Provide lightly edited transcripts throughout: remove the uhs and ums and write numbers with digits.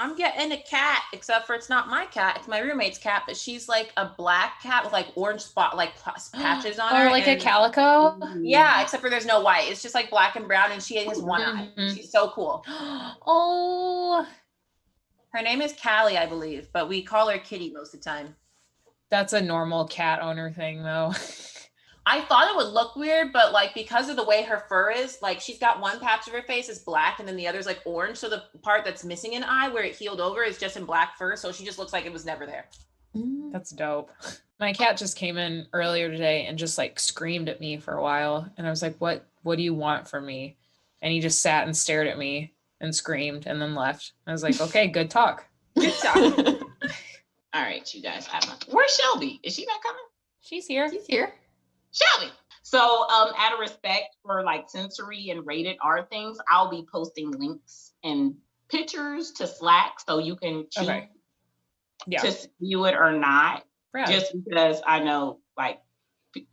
I'm getting a cat, except for it's not my cat. It's my roommate's cat, but she's like a black cat with like orange spot, like patches on her. Or like a calico? Yeah, except for there's no white. It's just like black and brown, and she has one eye. She's so cool. Oh. Her name is Callie, I believe, but we call her Kitty most of the time. That's a normal cat owner thing, though. I thought it would look weird, but like because of the way her fur is, like she's got one patch of her face is black and then the other's like orange. So the part that's missing an eye where it healed over is just in black fur. So she just looks like it was never there. That's dope. My cat just came in earlier today and just like screamed at me for a while. And I was like, what do you want from me? And he just sat and stared at me and screamed and then left. I was like, okay, good talk. Good talk. All right, you guys. Where's Shelby? Is she not coming? She's here. She's here. Shelby. So out of respect for like sensory and rated R things, I'll be posting links and pictures to Slack so you can choose to view it or not. Right. Just because I know like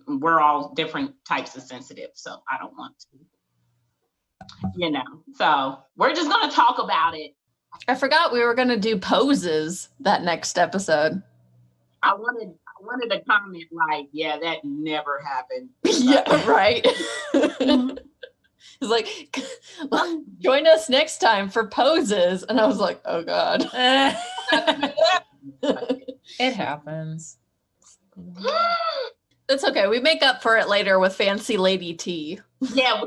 we're all different types of sensitive, so I don't want to, So we're just gonna talk about it. I forgot we were gonna do poses that next episode. I wanted to comment like, yeah, that never happened. Yeah, right. It's like, well, join us next time for poses. And I was like, oh God. It happens. It's okay. We make up for it later with fancy lady tea. Yeah.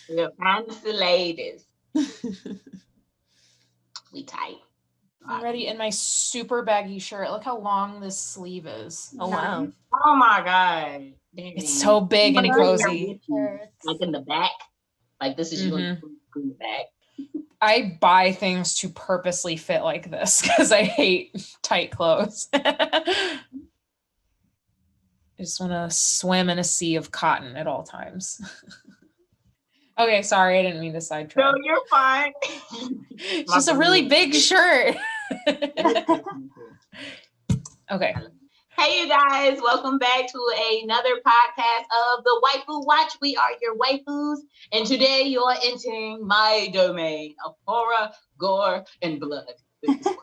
We're fancy ladies. We tight. I'm ready in my super baggy shirt. Look how long this sleeve is. Oh, wow. Oh, my God. Dang. It's so big and cozy. Like in the back. Like this is you in the back. I buy things to purposely fit like this because I hate tight clothes. I just want to swim in a sea of cotton at all times. Okay, sorry, I didn't mean to sidetrack. No, you're fine. It's just a really big shirt. Okay. Hey, you guys, welcome back to another podcast of the Waifu Watch. We are your waifus, and today you're entering my domain of horror, gore, and blood. This is what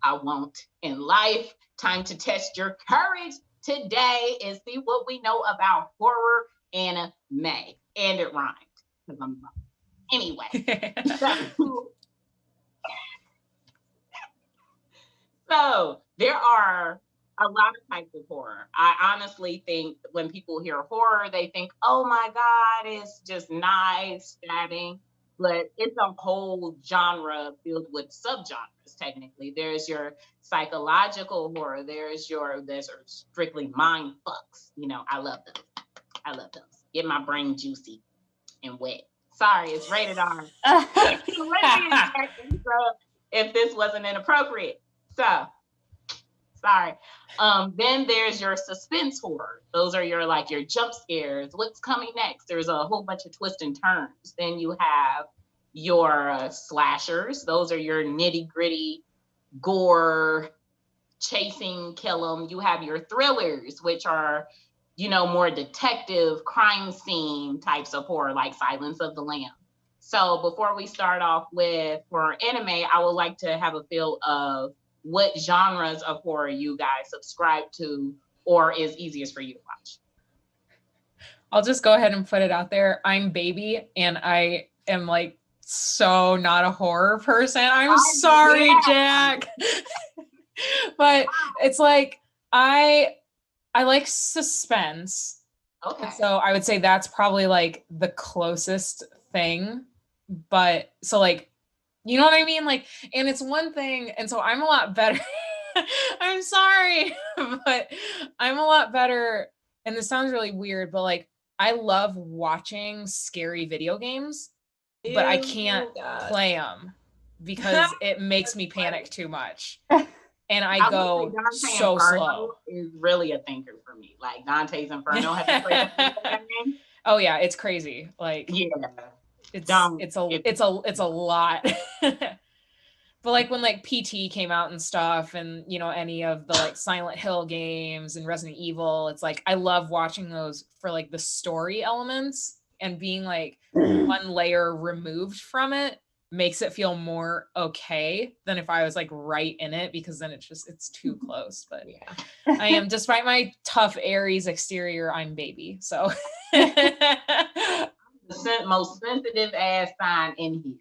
I want in life. Time to test your courage today and see what we know about horror anime. And it rhymed. Anyway, so there are a lot of types of horror. I honestly think when people hear horror, they think, oh my God, it's just knives, stabbing, but it's a whole genre filled with subgenres, technically. There's your psychological horror. There's strictly mind fucks. I love those. Get my brain juicy and wet. Sorry, it's rated R. If this wasn't inappropriate. So, sorry. Then there's your suspense horror. Those are your jump scares. What's coming next? There's a whole bunch of twists and turns. Then you have your slashers. Those are your nitty gritty gore, chasing, kill 'em. You have your thrillers, which are more detective crime scene types of horror, like Silence of the Lamb. So before we start off with horror anime, I would like to have a feel of what genres of horror you guys subscribe to or is easiest for you to watch. I'll just go ahead and put it out there. I'm baby and I am so not a horror person. I'm sorry, Jack. But it's I like suspense. Okay. So I would say that's probably the closest thing. But so you know what I mean? And it's one thing. And so I'm a lot better. I'm sorry, but I'm a lot better. And this sounds really weird, but I love watching scary video games, but I can't play them because it makes me panic too much. And I go so slow. Is really a thinker for me. Dante's Inferno has to play that game. Oh yeah, it's crazy. It's a lot. But when PT came out and stuff, and any of the Silent Hill games and Resident Evil, it's I love watching those for the story elements and being one layer removed from it. makes it feel more okay than if I was like right in it, because then it's too close. But Yeah. I am, despite my tough Aries exterior, I'm baby. So The most sensitive ass sign in here.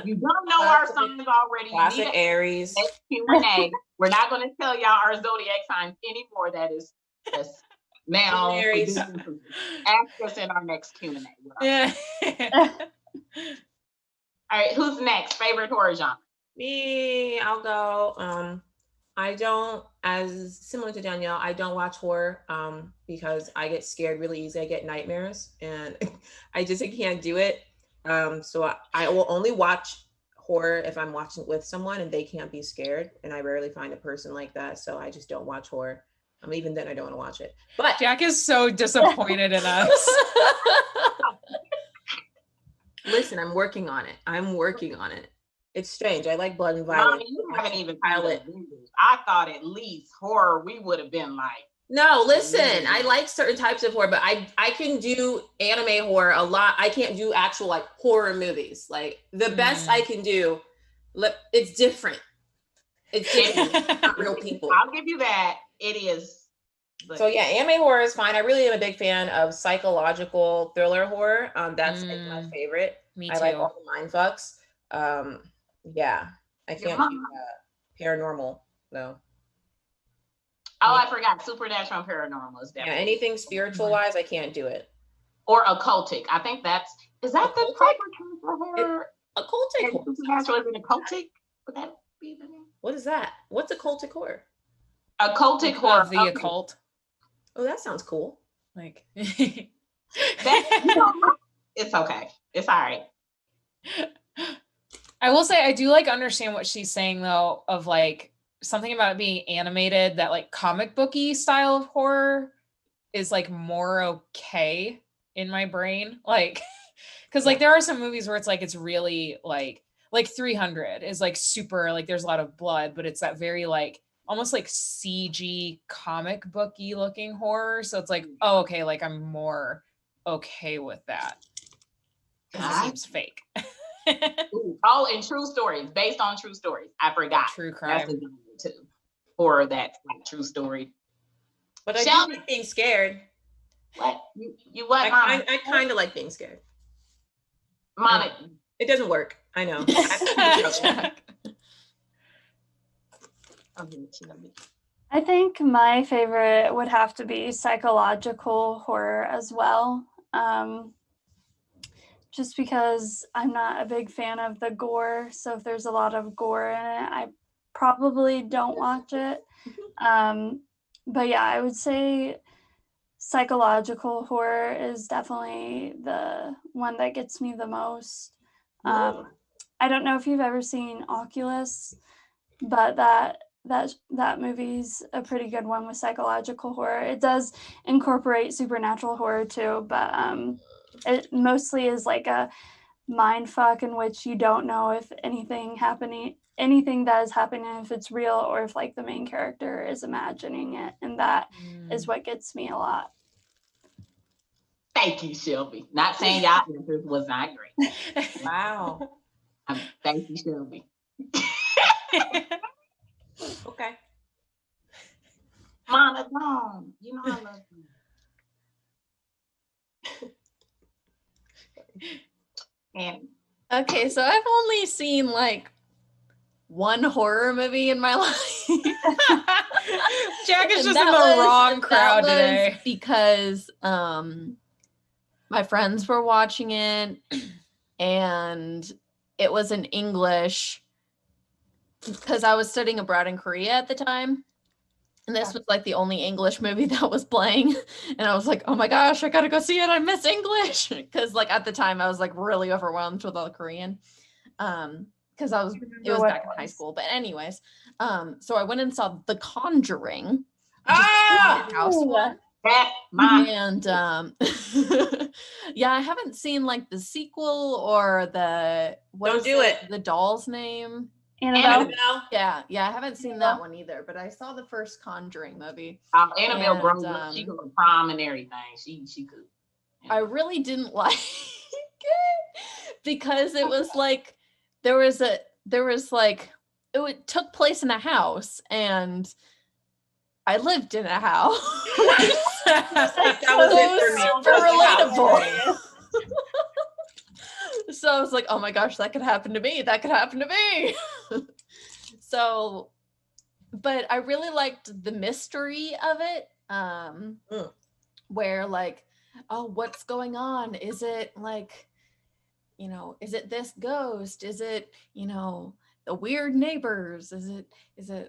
You don't know our signs already. Classic Aries. Q&A. We're not going to tell y'all our zodiac signs anymore. That's now. Aries. Ask us in our next Q&A. Yeah. All right, who's next? Favorite horror genre? Me, I'll go. I don't, as similar to Danielle, I don't watch horror because I get scared really easy. I get nightmares and I can't do it. So I will only watch horror if I'm watching with someone and they can't be scared. And I rarely find a person like that. So I just don't watch horror. Even then I don't want to watch it. But Jack is so disappointed in us. Listen, I'm working on it. It's strange. I like blood and violence. Mommy, you haven't even pilot. I thought at least horror we would have been like. No, listen, I like certain types of horror, but I can do anime horror a lot. I can't do actual like horror movies. Like the best I can do, it's different. It's different. Not real people. I'll give you that. It is. So yeah, anime horror is fine. I really am a big fan of psychological thriller horror. That's like my favorite. Me too. I like all the mind fucks. Yeah, I can't do paranormal though. Oh, I forgot. Supernatural and paranormal is definitely. Yeah, anything spiritual wise, I can't do it. Or occultic. I think is that the proper term for horror? Occultic. Supernatural is an occultic. Would that be the name? What is that? What's occultic horror? Occultic horror. Of the occult. Oh, that sounds cool. Like it's okay. It's all right. I will say I do like understand what she's saying though, of like something about it being animated, that like comic booky style of horror is like more okay in my brain. Like, because like there are some movies where it's like it's really like 300 is like super like there's a lot of blood, but it's that very like almost like CG comic booky looking horror. So it's like, oh, okay, like I'm more okay with that. It seems fake. Oh, and true stories, based on true stories. I forgot. True crime. That's a genre too. Or that's like true story. But I do like being scared. What? You what, Mama? I kind of like being scared. Mama. It doesn't work. I know. I think my favorite would have to be psychological horror as well. Just because I'm not a big fan of the gore. So if there's a lot of gore in it, I probably don't watch it. But yeah, I would say psychological horror is definitely the one that gets me the most. I don't know if you've ever seen Oculus, but that movie's a pretty good one with psychological horror. It does incorporate supernatural horror too, but it mostly is like a mind fuck in which you don't know if anything that is happening, if it's real or if like the main character is imagining it, and that is what gets me a lot. Thank you, Shelby. Not saying y'all answers was not great. Wow. Thank you, Shelby. Okay. Mama, don't. You know I love you. And okay, so I've only seen like one horror movie in my life. Jack is just in the wrong crowd today. Because my friends were watching it and it was in English because I was studying abroad in Korea at the time. And this was like the only English movie that was playing. And I was like, oh my gosh, I gotta go see it. I miss English. Because like at the time I was like really overwhelmed with all the Korean. Because it was back in high school. But anyways, so I went and saw The Conjuring. House one. And yeah, I haven't seen like the sequel or the the doll's name. Annabelle. Yeah, I haven't seen that one either, but I saw the first Conjuring movie. Annabelle grown up, she could prom and everything. She could. I really didn't like because it was like there was like it took place in a house and I lived in a house. That was it for me. Super relatable. So I was like, oh my gosh, that could happen to me. That could happen to me. So, but I really liked the mystery of it. Where like, oh, what's going on? Is it like, is it this ghost? Is it, the weird neighbors? Is it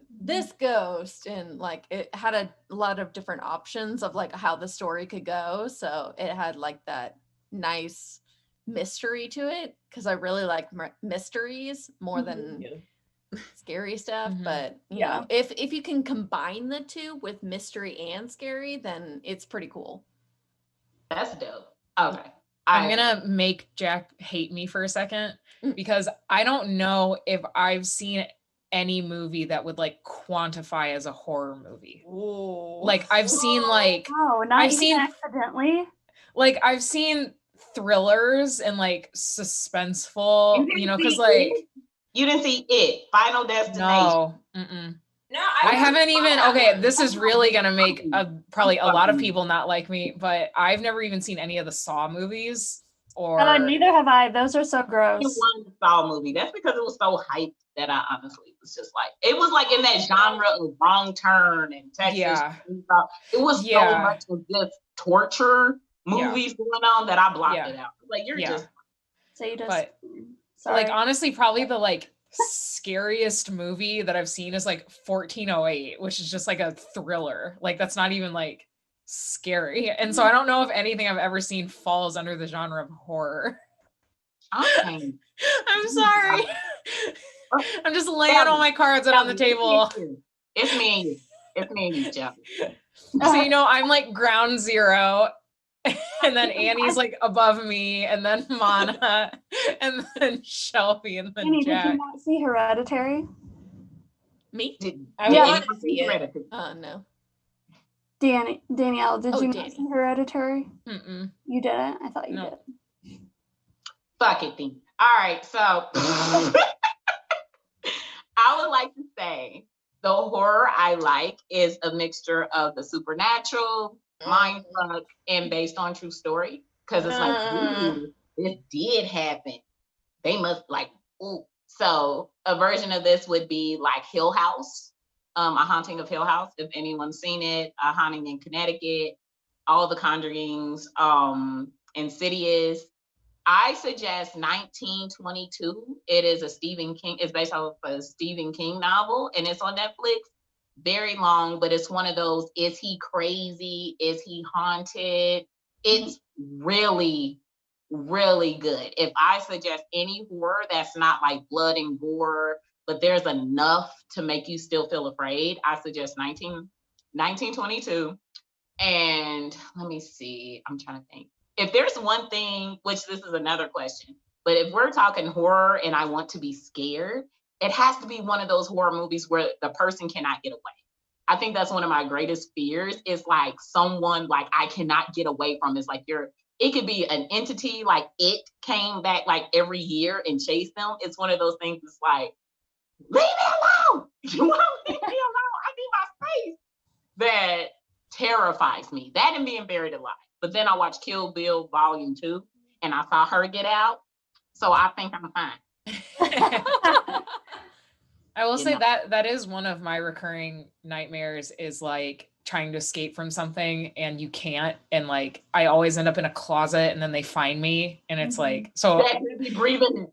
this ghost? And like it had a lot of different options of like how the story could go. So it had like that nice mystery to it because I really like mysteries more than scary stuff. But you know, if you can combine the two with mystery and scary, then it's pretty cool. That's dope. Okay. I'm gonna make Jack hate me for a second because I don't know if I've seen any movie that would like quantify as a horror movie. Ooh. Like I've seen like I've seen accidentally. Like I've seen thrillers and like suspenseful, because like you didn't see it, Final Destination. No. No, I haven't even. Okay, this is really gonna make probably a lot of people not like me, but I've never even seen any of the Saw movies. Or neither have I. Those are so gross. One Saw movie. That's because it was so hyped that I honestly was just like, it was like in that genre of Wrong Turn and Texas. Yeah. It was so much of just torture movies going on that I blocked it out. Like you're just. So you just. But, sorry. like honestly, probably the like scariest movie that I've seen is like 1408, which is just like a thriller. Like that's not even like scary. And so I don't know if anything I've ever seen falls under the genre of horror. Okay. I'm sorry. I'm just laying all my cards out on the table. It's me and you, Jeff. So I'm like ground zero. And then Annie's like above me, and then Mana, and then Shelby, and then Annie, Jack. did you not see Hereditary? Me? I want to see it. No. Danielle, did you not see Hereditary? Mm-mm. You didn't? I thought you did. Fuck it, then. All right, so I would like to say the horror I like is a mixture of the supernatural, mindfuck, and based on true story. Because it's like, this did happen. They must like, ooh. So a version of this would be like Hill House, A Haunting of Hill House. If anyone's seen it, A Haunting in Connecticut, all the Conjurings, Insidious. I suggest 1922. It is a Stephen King. It's based off of a Stephen King novel, and it's on Netflix. Very long, but it's one of those, is he crazy? Is he haunted? It's really, really good. If I suggest any horror that's not like blood and gore, but there's enough to make you still feel afraid, I suggest 1922. And let me see, I'm trying to think. If there's one thing, which this is another question, but if we're talking horror and I want to be scared, it has to be one of those horror movies where the person cannot get away. I think that's one of my greatest fears is like someone like I cannot get away from. It's like it could be an entity like it came back like every year and chased them. It's one of those things that's like, leave me alone. You want to leave me alone? I need my space. That terrifies me. That and being buried alive. But then I watched Kill Bill Volume 2 and I saw her get out. So I think I'm fine. I will say that is one of my recurring nightmares is like trying to escape from something and you can't. And like, I always end up in a closet and then they find me and it's like, so breathing.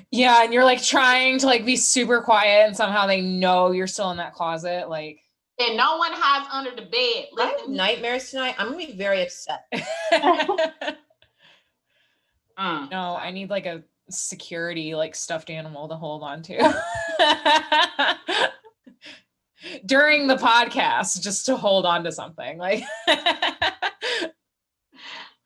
Yeah. And you're like trying to like be super quiet and somehow they know you're still in that closet. Like, and no one hides under the bed. I have nightmares tonight. I'm going to be very upset. No, I need like a security like stuffed animal to hold on to during the podcast just to hold on to something like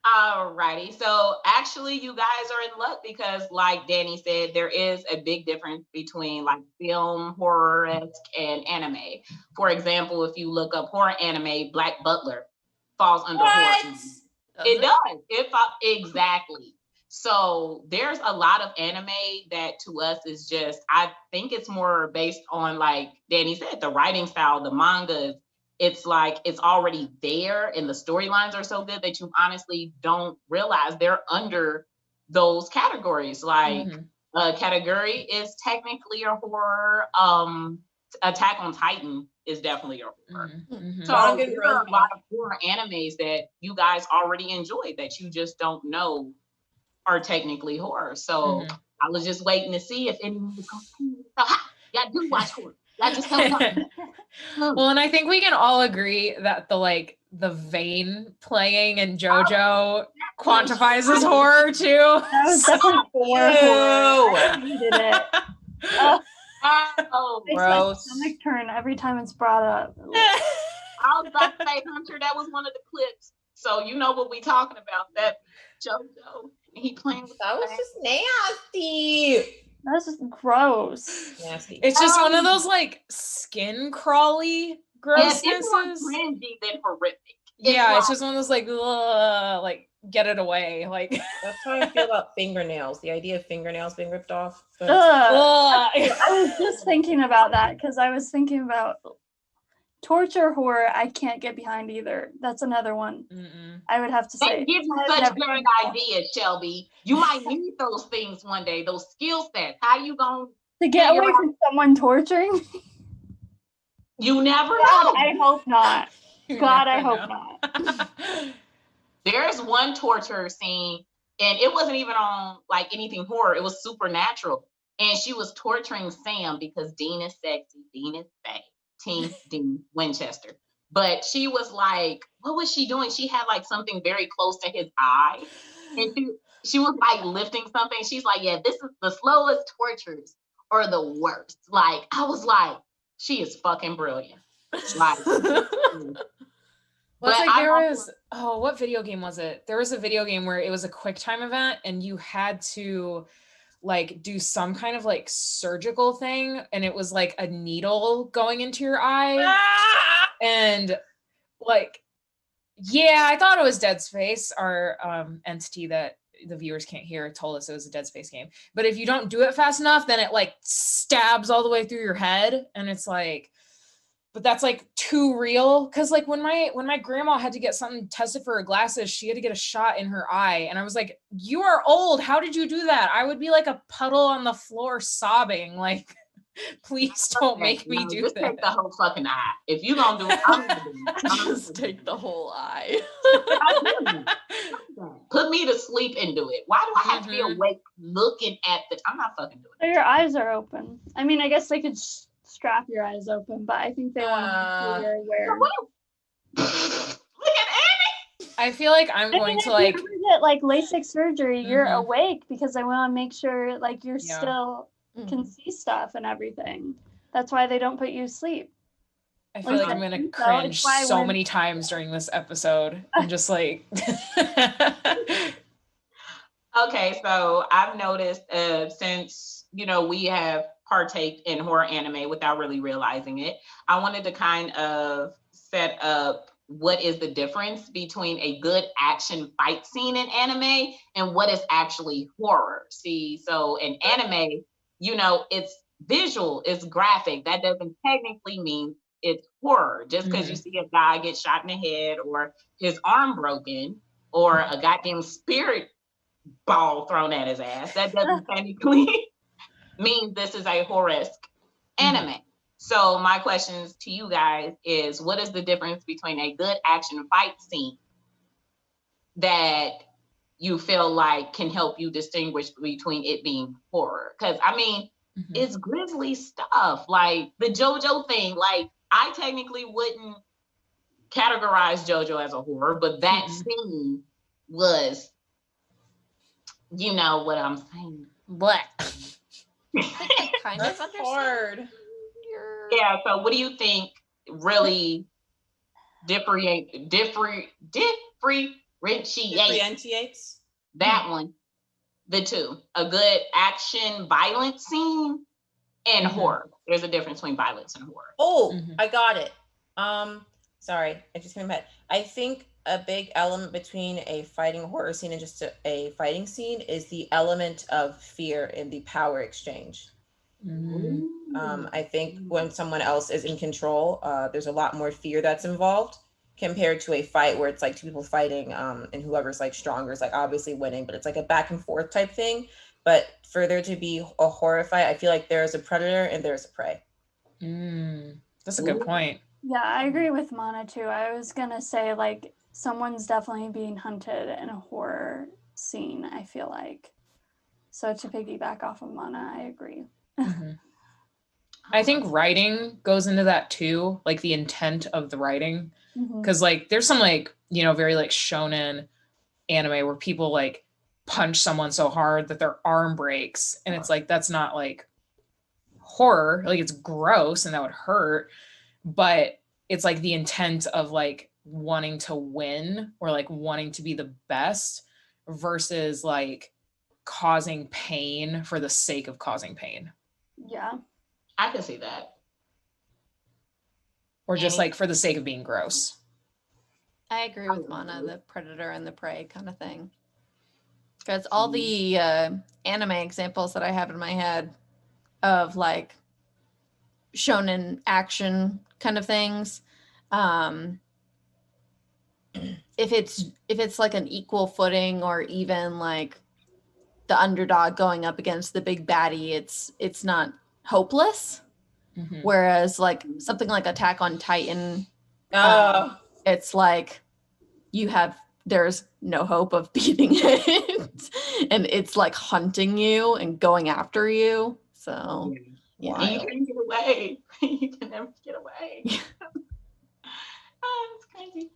Alrighty, so actually you guys are in luck because like Danny said, there is a big difference between like film horror-esque and anime. For example, if you look up horror anime, Black Butler falls under horror. It does. Exactly. So there's a lot of anime that to us is just, I think it's more based on, like Danny said, the writing style, the manga. It's like it's already there and the storylines are so good that you honestly don't realize they're under those categories. Like a category is technically a horror. Attack on Titan is definitely a horror. So there are a lot of horror animes that you guys already enjoy that you just don't know are technically horror. So I was just waiting to see if anyone was going to y'all do watch horror. Y'all just don't know. Well, and I think we can all agree that the vein playing in JoJo quantifies as horror too. That was definitely horror. I hated it. Makes my stomach turn every time it's brought up. I was about to say, Hunter, that was one of the clips. So you know what we talking about, that JoJo. He playing with that was just nasty. That's just gross. Nasty. It's just one of those like skin crawly grossnesses. It's more cringy than horrific. It's just one of those like get it away. Like that's how I feel about fingernails. The idea of fingernails being ripped off. I was just thinking about that because I was thinking about torture horror. I can't get behind either. That's another one. I would have to say. They give you such great ideas, Shelby. You might need those things one day. Those skill sets. How you gonna to get away from someone torturing? You never know. I hope not. God, I hope not. There's one torture scene, and it wasn't even on like anything horror. It was supernatural. And she was torturing Sam because Dean is sexy. Dean is fat. Team Dean Winchester. But she was like, what was she doing? She had like something very close to his eye. And she was like lifting something. She's like, yeah, this is the slowest tortures or the worst. Like, I was like, she is fucking brilliant. Like, well, it's like what video game was it? There was a video game where it was a quick time event and you had to like do some kind of like surgical thing and it was like a needle going into your eye. And like, yeah, I thought it was Dead Space, our entity that the viewers can't hear told us it was a Dead Space game. But if you don't do it fast enough, then it like stabs all the way through your head. And it's like, but that's like too real. Cause like when my grandma had to get something tested for her glasses, she had to get a shot in her eye. And I was like, you are old. How did you do that? I would be like a puddle on the floor sobbing. Like, please don't make me do just that. Take the whole fucking eye. If you gonna do it, I'm gonna do it. Just take the whole eye. Put me to sleep and do it. Why do I have to be awake looking at I'm not fucking doing it. So your eyes are open. I mean, I guess they could strap your eyes open, but I think they want to be very aware. Look at Annie. I feel like I'm going to like if you ever get like LASIK surgery, you're awake because they want to make sure like you're still can see stuff and everything. That's why they don't put you to sleep. I feel like I'm gonna cringe so many times during this episode. I'm just like okay, so I've noticed since we have partake in horror anime without really realizing it, I wanted to kind of set up what is the difference between a good action fight scene in anime and what is actually horror. See, so in anime, it's visual, it's graphic. That doesn't technically mean it's horror. Just because you see a guy get shot in the head or his arm broken or a goddamn spirit ball thrown at his ass, that doesn't technically mean this is a horror-esque anime. So my questions to you guys is, what is the difference between a good action fight scene that you feel like can help you distinguish between it being horror? Because I mean, it's grisly stuff. Like the JoJo thing, like I technically wouldn't categorize JoJo as a horror, but that scene was, you know what I'm saying. What? I kind of understand. Yeah, so what do you think really differentiates that one, the two? A good action violence scene and horror. There's a difference between violence and horror. Oh, I got it. Sorry, I just came back. I think a big element between a fighting horror scene and just a fighting scene is the element of fear and the power exchange. I think when someone else is in control, there's a lot more fear that's involved compared to a fight where it's like two people fighting, and whoever's like stronger is like obviously winning, but it's like a back and forth type thing. But for there to be a horror fight, I feel like there's a predator and there's a prey. That's a good point. Yeah, I agree with Mana too. I was gonna say like someone's definitely being hunted in a horror scene, I feel like. So to piggyback off of Mana, I agree. I think writing goes into that too, like the intent of the writing. Because like there's some like, you know, very like shonen anime where people like punch someone so hard that their arm breaks. And it's like, that's not like horror. Like it's gross and that would hurt. But it's like the intent of like wanting to win or like wanting to be the best versus like causing pain for the sake of causing pain. Yeah. I can see that. Or just like for the sake of being gross. I agree with Mana, the predator and the prey kind of thing. Because all the anime examples that I have in my head of like shonen action kind of things, if it's like an equal footing or even like the underdog going up against the big baddie, it's not hopeless. Whereas like something like Attack on Titan, it's like there's no hope of beating it and it's like hunting you and going after you. So yeah, you can't get away. You can never get away. Oh, it's crazy.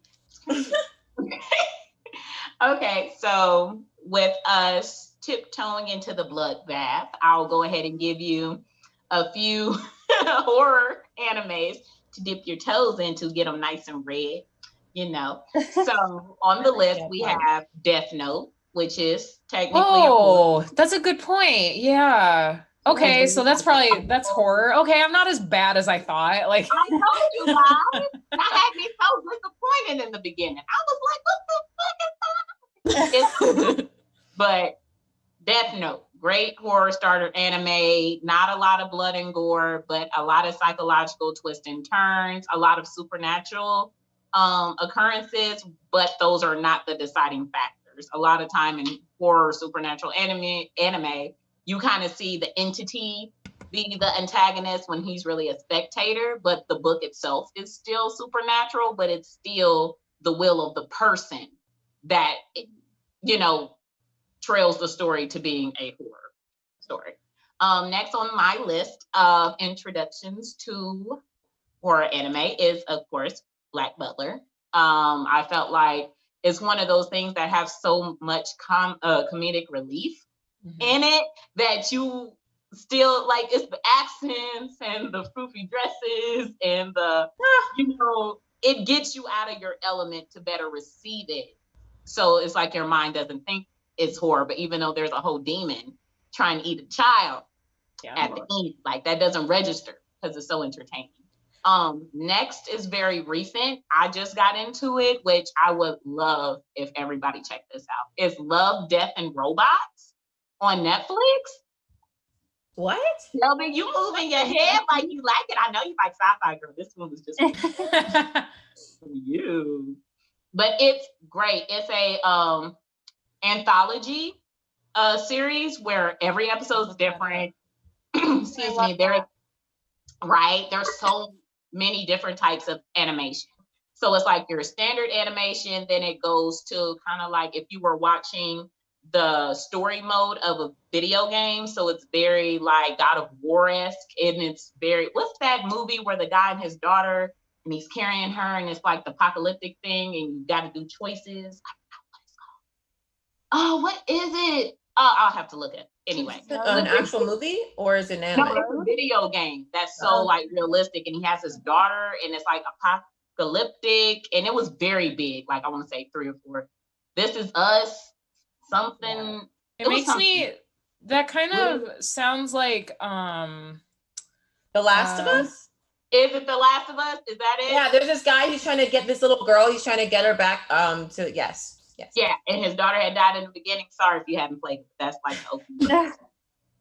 Okay, so with us tiptoeing into the bloodbath, I'll go ahead and give you a few horror animes to dip your toes into, get them nice and red, you know. So on the list we have Death Note, which is technically that's a good point. Yeah. Okay, so that's horror. Okay, I'm not as bad as I thought. Like I told you guys, that had me so disappointed in the beginning. I was like, what the fuck is that? But Death Note, great horror starter anime, not a lot of blood and gore, but a lot of psychological twists and turns, a lot of supernatural occurrences, but those are not the deciding factors. A lot of time in horror supernatural anime, you kind of see the entity be the antagonist when he's really a spectator, but the book itself is still supernatural, but it's still the will of the person that, you know, trails the story to being a horror story. Next on my list of introductions to horror anime is, of course, Black Butler. I felt like it's one of those things that have so much comedic relief in it that you still like, it's the accents and the floofy dresses and the, you know, it gets you out of your element to better receive it. So it's like your mind doesn't think it's horror, but even though there's a whole demon trying to eat a child at the end, like that doesn't register because it's so entertaining. Next is very recent. I just got into it, which I would love if everybody checked this out. It's Love, Death, and Robots on Netflix. What? Shelby, you moving your head like you like it. I know you like sci-fi, girl. This one was just for you. But it's great. It's a anthology series where every episode is different. Excuse me. There's so many different types of animation. So it's like your standard animation, then it goes to kind of like if you were watching the story mode of a video game. So it's very like God of War-esque, and it's very, what's that movie where the guy and his daughter and he's carrying her and it's like the apocalyptic thing and you got to do choices. Oh, what is it? Oh, I'll have to look at it. Anyway. An actual movie or is it an anime? No, it's a video game that's so like realistic, and he has his daughter and it's like apocalyptic, and it was very big, like I want to say 3 or 4. This Is Us, something. It makes me, that kind of sounds like The Last of Us? Is it The Last of Us? Is that it? Yeah, there's this guy who's trying to get this little girl. He's trying to get her back. To yes. Yeah, and his daughter had died in the beginning. Sorry if you haven't played it. That's like the opening.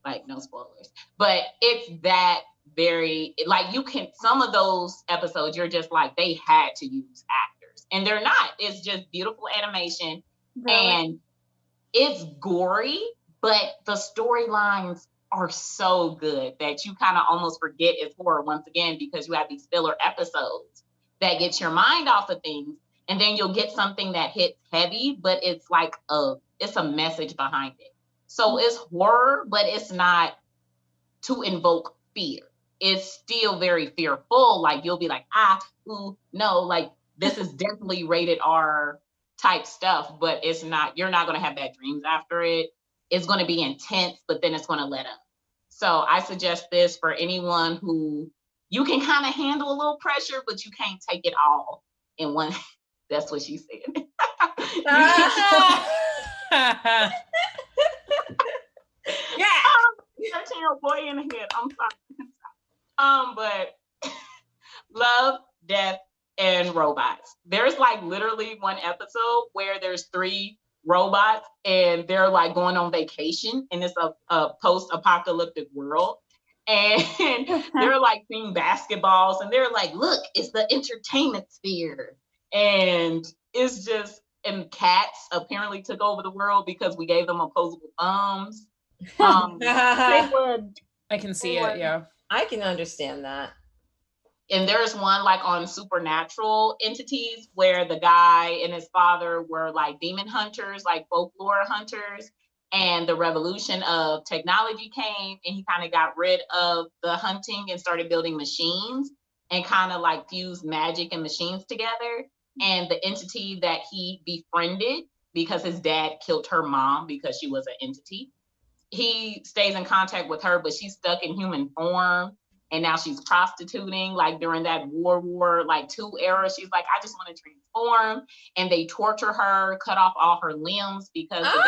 Like no spoilers. But it's that very like you can some of those episodes you're just like they had to use actors. And they're not. It's just beautiful animation and it's gory, but the storylines are so good that you kind of almost forget it's horror once again because you have these filler episodes that get your mind off of things. And then you'll get something that hits heavy, but it's like it's a message behind it. So it's horror, but it's not to invoke fear. It's still very fearful. Like you'll be like, ooh, no, like this is definitely rated R type stuff, but it's not, you're not going to have bad dreams after it. It's going to be intense, but then it's going to let up. So I suggest this for anyone who you can kind of handle a little pressure, but you can't take it all in one. That's what she said. Yeah. 13-year-old boy in the head. I'm sorry. But Love, Death, and Robots. There's like literally one episode where there's 3 robots and they're like going on vacation and it's a post-apocalyptic world. And they're like seeing basketballs and they're like, look, it's the entertainment sphere. And it's just, and cats apparently took over the world because we gave them opposable thumbs. They would. I can see it, yeah. I can understand that. And there's one like on supernatural entities where the guy and his father were like demon hunters, like folklore hunters. And the revolution of technology came and he kind of got rid of the hunting and started building machines and kind of like fused magic and machines together. And the entity that he befriended, because his dad killed her mom because she was an entity, he stays in contact with her, but she's stuck in human form. And now she's prostituting, like during that World War II era. She's like, I just want to transform. And they torture her, cut off all her limbs because the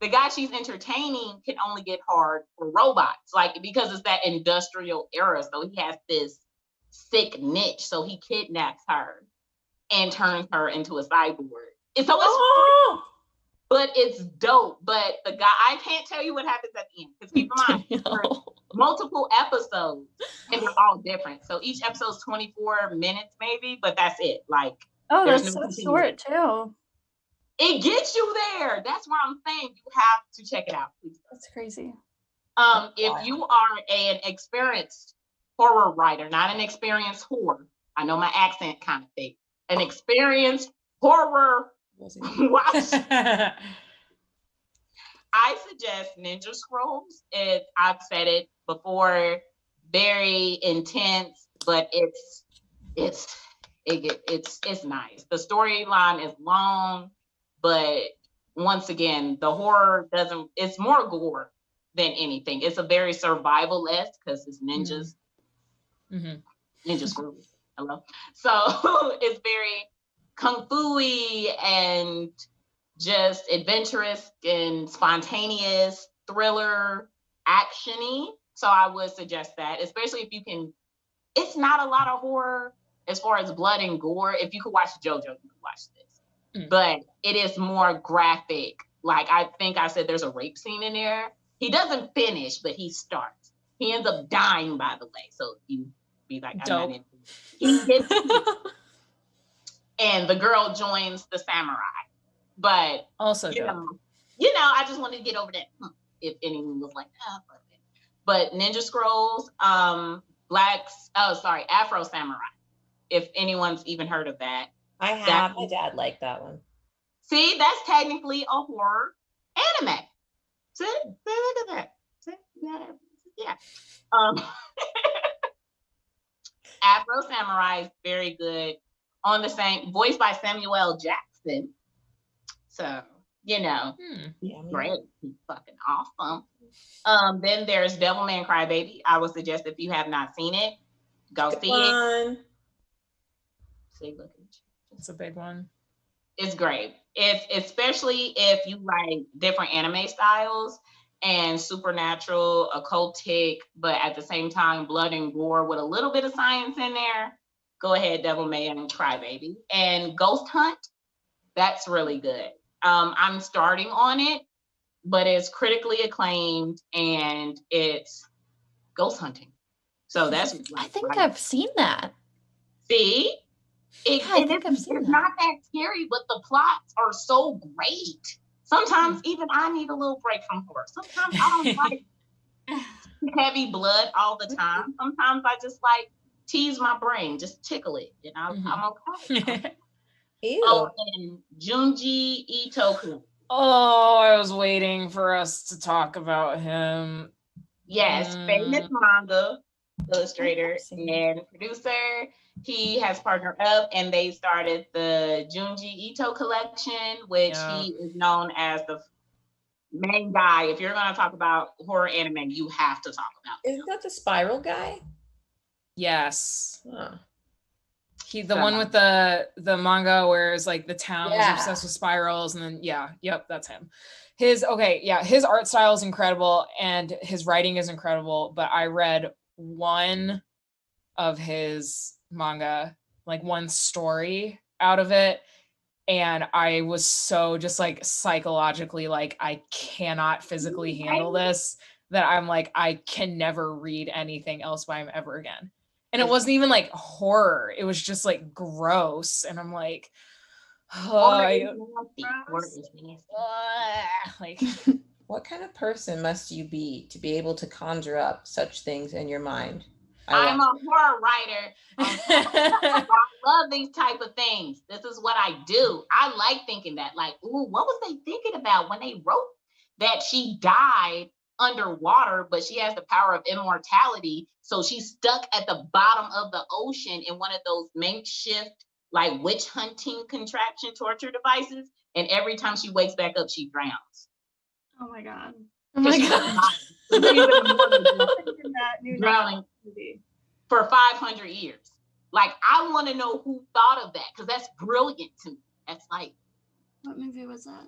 guy she's entertaining can only get hard for robots, like because it's that industrial era. So he has this sick niche. So he kidnaps her and turns her into a cyborg. And so it's but it's dope. But the guy, I can't tell you what happens at the end because keep in mind, there's multiple episodes and they're all different. So each episode's 24 minutes maybe, but that's it. Like, that's so short too. It gets you there. That's what I'm saying. You have to check it out, please. That's crazy. If you are an experienced horror writer, not an experienced horror, I know my accent kind of thick, an experienced horror watch. I suggest Ninja Scrolls. I've said it before, very intense, but it's nice. The storyline is long, but once again, the horror it's more gore than anything. It's a very survival-esque because it's ninjas. Mm-hmm. Ninja Scrolls. Hello. So it's very kung fu-y and just adventurous and spontaneous, thriller, action-y. So I would suggest that, especially if you can. It's not a lot of horror as far as blood and gore. If you could watch JoJo, you could watch this. But it is more graphic. Like I think I said there's a rape scene in there. He doesn't finish, but he starts. He ends up dying, by the way. So you be like, I'm not into it. He gets and the girl joins the samurai. But also you know, I just wanted to get over that. If anyone was like, but Ninja Scrolls, Afro Samurai. If anyone's even heard of that. I have. My dad liked that one. See, that's technically a horror anime. See, look at that. See? Yeah. Afro Samurai is very good. On the same, voiced by Samuel L. Jackson. So, great. He's fucking awesome. Then there's Devilman Crybaby. I would suggest if you have not seen it, go see it. See, look at you. It's a big one. It's great. It's especially if you like different anime styles and supernatural, occultic, but at the same time, blood and gore with a little bit of science in there, go ahead, Devilman and Crybaby. And Ghost Hunt, that's really good. I'm starting on it, but it's critically acclaimed and it's ghost hunting. So that's I think I've seen that. See? It's not that scary, but the plots are so great. Sometimes even I need a little break from horror. Sometimes I don't like heavy blood all the time. Sometimes I just like tease my brain, just tickle it, and I'm okay. Ew. Oh, and Junji Ito. Oh, I was waiting for us to talk about him. Yes, famous manga illustrator and producer. He has partnered up and they started the Junji Ito collection, which he is known as the main guy. If you're going to talk about horror anime, you have to talk about him. Isn't that the Spiral guy? Yes. Huh. He's the one with the manga where it's like the town is obsessed with spirals, and then that's him. His art style is incredible and his writing is incredible, but I read one of his manga, like one story out of it, and I was so just like psychologically like I cannot physically handle this, that I'm like I can never read anything else by him ever again. And it wasn't even like horror, it was just like gross, and I'm like like what kind of person must you be to be able to conjure up such things in your mind? I'm a horror writer. I love these type of things. This is what I do. I like thinking that, like, ooh, what was they thinking about when they wrote that she died underwater, but she has the power of immortality. So she's stuck at the bottom of the ocean in one of those makeshift, like witch hunting contraption torture devices. And every time she wakes back up, she drowns. Oh my God. Oh my God. Drowning for 500 years. Like, I want to know who thought of that, because that's brilliant to me. That's like, what movie was that?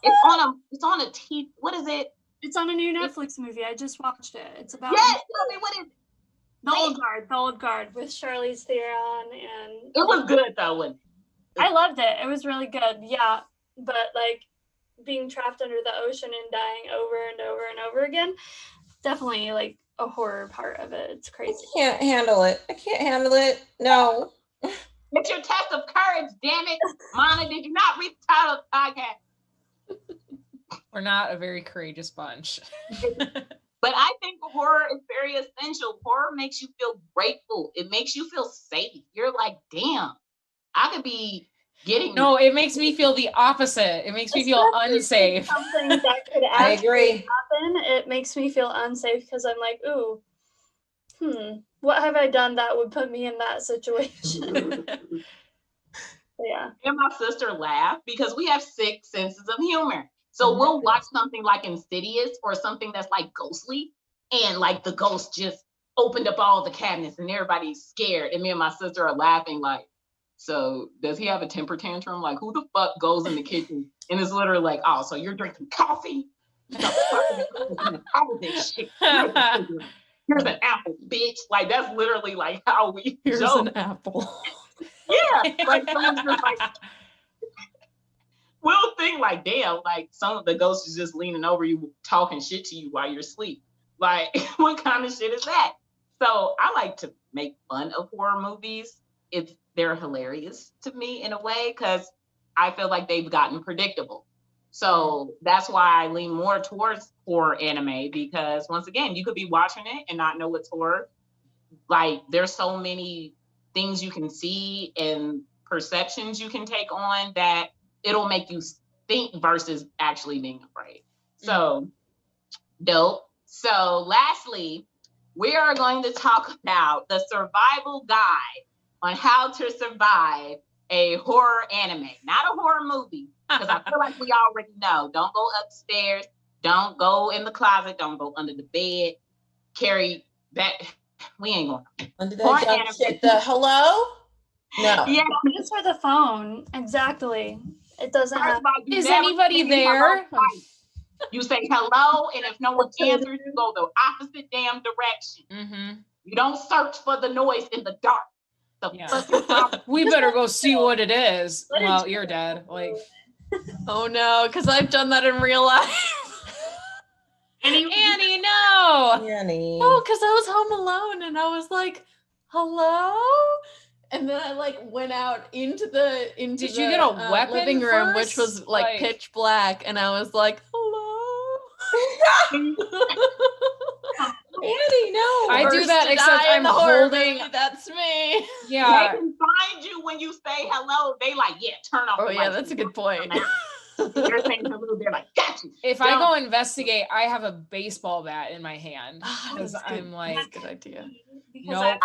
It's on a TV. What is it? It's on a new Netflix movie. I just watched it. It's about tell me what is it? The Old Guard with Charlize Theron, and it was good though, wasn't it? I loved it. It was really good. Yeah, but like being trapped under the ocean and dying over and over and over again, definitely like a horror part of it. It's crazy. I can't handle it. No. It's your test of courage, damn it. Mana, did you not read the title of the podcast? We're not a very courageous bunch. But I think horror is very essential. Horror makes you feel grateful. It makes you feel safe. You're like, damn, I could be getting... No, it makes me feel the opposite. It makes me feel unsafe. Something that could I agree. happen. It makes me feel unsafe because I'm like, ooh, what have I done that would put me in that situation? Yeah. And my sister laughed because we have 6 senses of humor. So we'll watch something like Insidious or something that's like ghostly, and like the ghost just opened up all the cabinets and everybody's scared. And me and my sister are laughing like, so does he have a temper tantrum? Like, who the fuck goes in the kitchen? And it's literally like, oh, so you're drinking coffee? All this shit. Here's an apple, bitch. Like, that's literally like how we Here's joke. an apple. Yeah. Like, someone's just like, we'll think like, damn, like some of the ghosts is just leaning over you, talking shit to you while you're asleep. Like, what kind of shit is that? So I like to make fun of horror movies. They're hilarious to me in a way, because I feel like they've gotten predictable. So that's why I lean more towards horror anime, because once again, you could be watching it and not know it's horror. Like, there's so many things you can see and perceptions you can take on that it'll make you think versus actually being afraid. So dope. So lastly, we are going to talk about the survival guide on how to survive a horror anime, not a horror movie, because I feel like we already know. Don't go upstairs. Don't go in the closet. Don't go under the bed. Carry that. We ain't going. Under that shit. The hello? No. Yeah, just for the phone. Exactly. It doesn't have. Is anybody there? You say hello, and if no one answers, you go the opposite damn direction. Mm-hmm. You don't search for the noise in the dark. We better go see what it is. Well, you're dead. Like, oh no, because I've done that in real life. Annie, no. Annie. Oh, because I was home alone and I was like, hello? And then I like went out into the Did you get a weapon living room, first? which was like pitch black, and I was like, hello. Annie, no. I do that except I'm holding. That's me. Yeah. They can find you when you say hello. They like, yeah, turn off. Oh the yeah, lights. that's a good point. You're saying hello, they're like, got you. If I go investigate, I have a baseball bat in my hand because That's I'm like, that's a good idea. Because no. I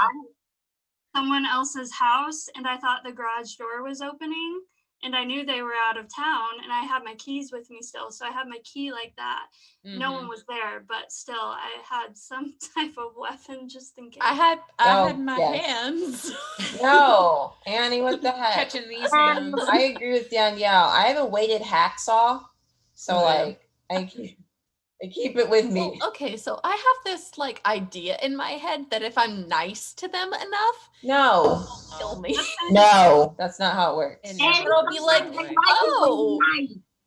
someone else's house and I thought the garage door was opening and I knew they were out of town and I had my keys with me still. So I had my key like that. No one was there, but still I had some type of weapon just in case. I had my hands. No, Annie, what the heck? Catching these hands. I agree with Danielle. I have a weighted hacksaw, so like I keep it with me. Well, okay, so I have this like idea in my head that if I'm nice to them enough, No, they'll kill me. no, that's not how it works. And I'll be like, oh,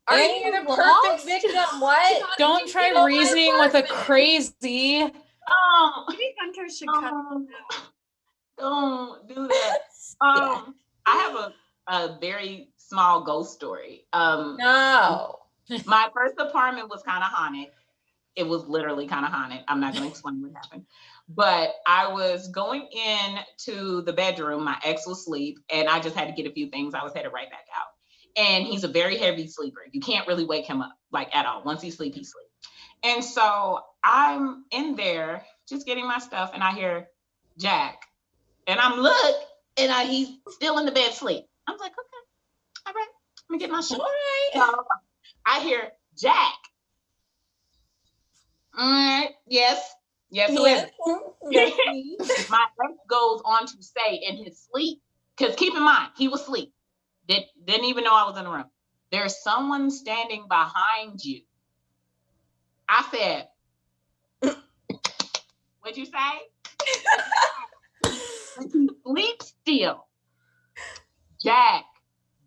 are Annie, you you're the lost? perfect victim. What? Don't try reasoning with a crazy. Oh, Maybe Hunter should cut. don't do that. I have a very small ghost story. No. My first apartment was kind of haunted. It was literally kind of haunted. I'm not going to explain what happened. But I was going in to the bedroom. My ex was asleep, and I just had to get a few things. I was headed right back out. And he's a very heavy sleeper. You can't really wake him up, like, at all. Once he's asleep, he's asleep. And so I'm in there just getting my stuff, and I hear Jack. And he's still in the bed asleep. I was like, okay, all right, let me get my shit. All right. So I hear Jack. Yes, who is it? My ex goes on to say in his sleep, because keep in mind, he was asleep. Didn't even know I was in the room. There's someone standing behind you. I said, what'd you say? Sleep still. Jack,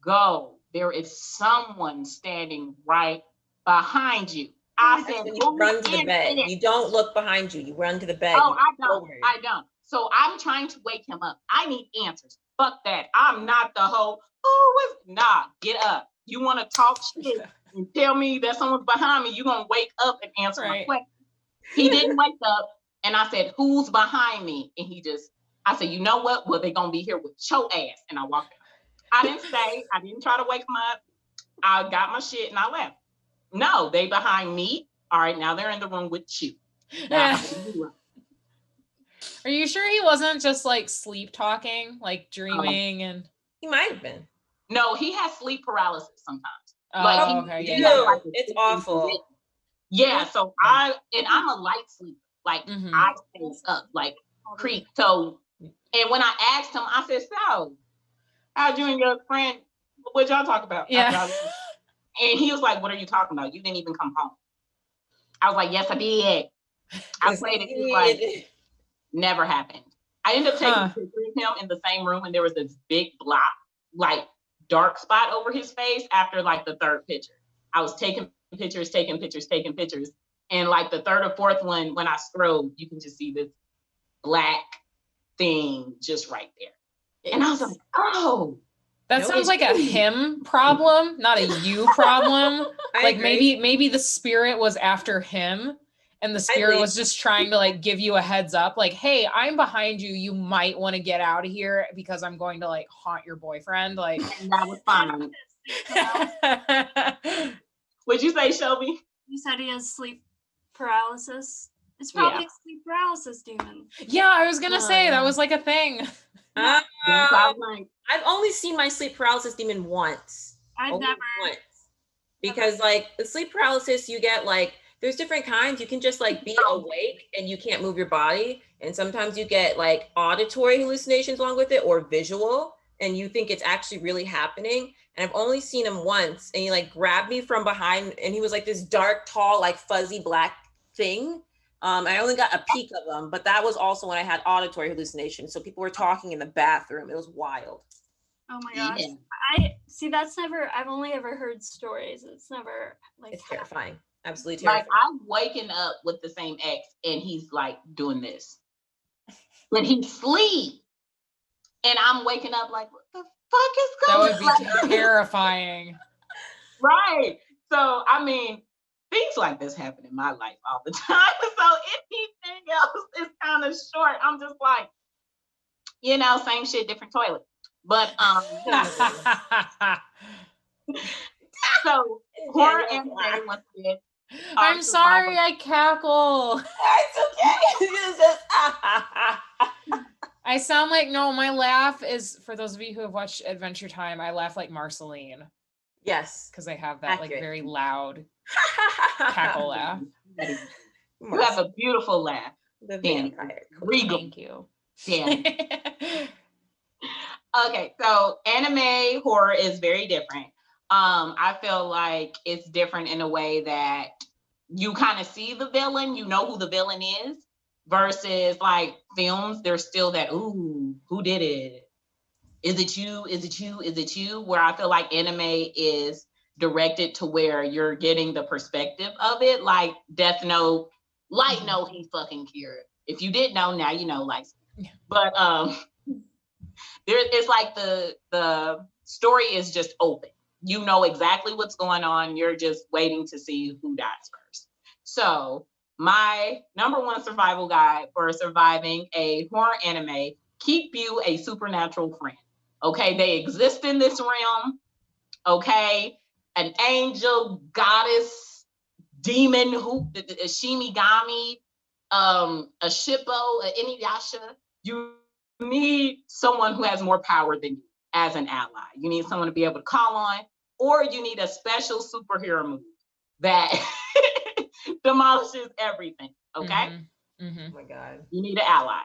go. There is someone standing right behind you. I said, you run to the bed. You don't look behind you. You run to the bed. Oh, I don't. So I'm trying to wake him up. I need answers. Fuck that. I'm not the whole, get up. You want to talk shit and tell me that someone's behind me, you're going to wake up and answer my question. He didn't wake up. And I said, who's behind me? And I said, you know what? Well, they're going to be here with your ass. And I walked out. I didn't stay. I didn't try to wake him up. I got my shit and I left. No, they behind me. All right, now they're in the room with you. Are you sure he wasn't just like sleep talking, like dreaming and he might have been. No, he has sleep paralysis sometimes. Okay, it's awful. Yeah, so I'm a light sleeper. Like I stay up, like creep. So, and when I asked him, I said, so how'd you and your friend, what'd y'all talk about? Yeah. And he was like, what are you talking about? You didn't even come home. I was like, yes, I did. I played it. He was like, never happened. I ended up taking a picture of him in the same room, and there was this big block, like dark spot over his face after like the third picture. I was taking pictures. And like the third or fourth one, when I scrolled, you can just see this black thing just right there. And I was like, oh. That sounds like a him problem, not a you problem. Like maybe the spirit was after him and the spirit was just trying to like give you a heads up. Like, hey, I'm behind you. You might want to get out of here because I'm going to like haunt your boyfriend. Like, and that was fine. What'd you say, Shelby? You said he has sleep paralysis. It's probably a sleep paralysis demon. Yeah, I was going to say that was like a thing. I've only seen my sleep paralysis demon once. I've never. Once. Because like the sleep paralysis, you get like, there's different kinds. You can just like be awake and you can't move your body. And sometimes you get like auditory hallucinations along with it or visual. and you think it's actually really happening. And I've only seen him once, and he like grabbed me from behind, and he was like this dark, tall, like fuzzy black thing. I only got a peek of him, but that was also when I had auditory hallucinations. So people were talking in the bathroom. It was wild. Oh my gosh. Yeah. I see that's never I've only ever heard stories. It's never like It's terrifying. Absolutely terrifying. Like I'm waking up with the same ex and he's like doing this. But he's asleep. And I'm waking up like, what the fuck is That going would be on? terrifying. Right. So I mean, things like this happen in my life all the time. So anything else is kind of short. I'm just like, you know, same shit, different toilet. But so horror anime once again. I'm sorry, I cackle. It's okay. I sound like, no, my laugh is, for those of you who have watched Adventure Time, I laugh like Marceline Yes. because I have that Accurate. like very loud cackle laugh. You have a beautiful laugh. The Danny. vampire. Regal. Thank you. Danny. Okay, so anime horror is very different. I feel like it's different in a way that you kind of see the villain, you know who the villain is, versus like films, there's still that, ooh, who did it? Is it you? Is it you? Is it you? Where I feel like anime is directed to where you're getting the perspective of it, like Death Note, Light Note, he fucking cured. If you didn't know, now you know, like, but it's like the story is just open. You know exactly what's going on. You're just waiting to see who dies first. So my number one survival guide for surviving a horror anime, keep you a supernatural friend. Okay, they exist in this realm. Okay, an angel, goddess, demon, who a Shimigami, a Shippo, an Inuyasha. You need someone who has more power than you as an ally. You need someone to be able to call on, or you need a special superhero move that demolishes everything. Okay? Mm-hmm. Mm-hmm. Oh my God. You need an ally.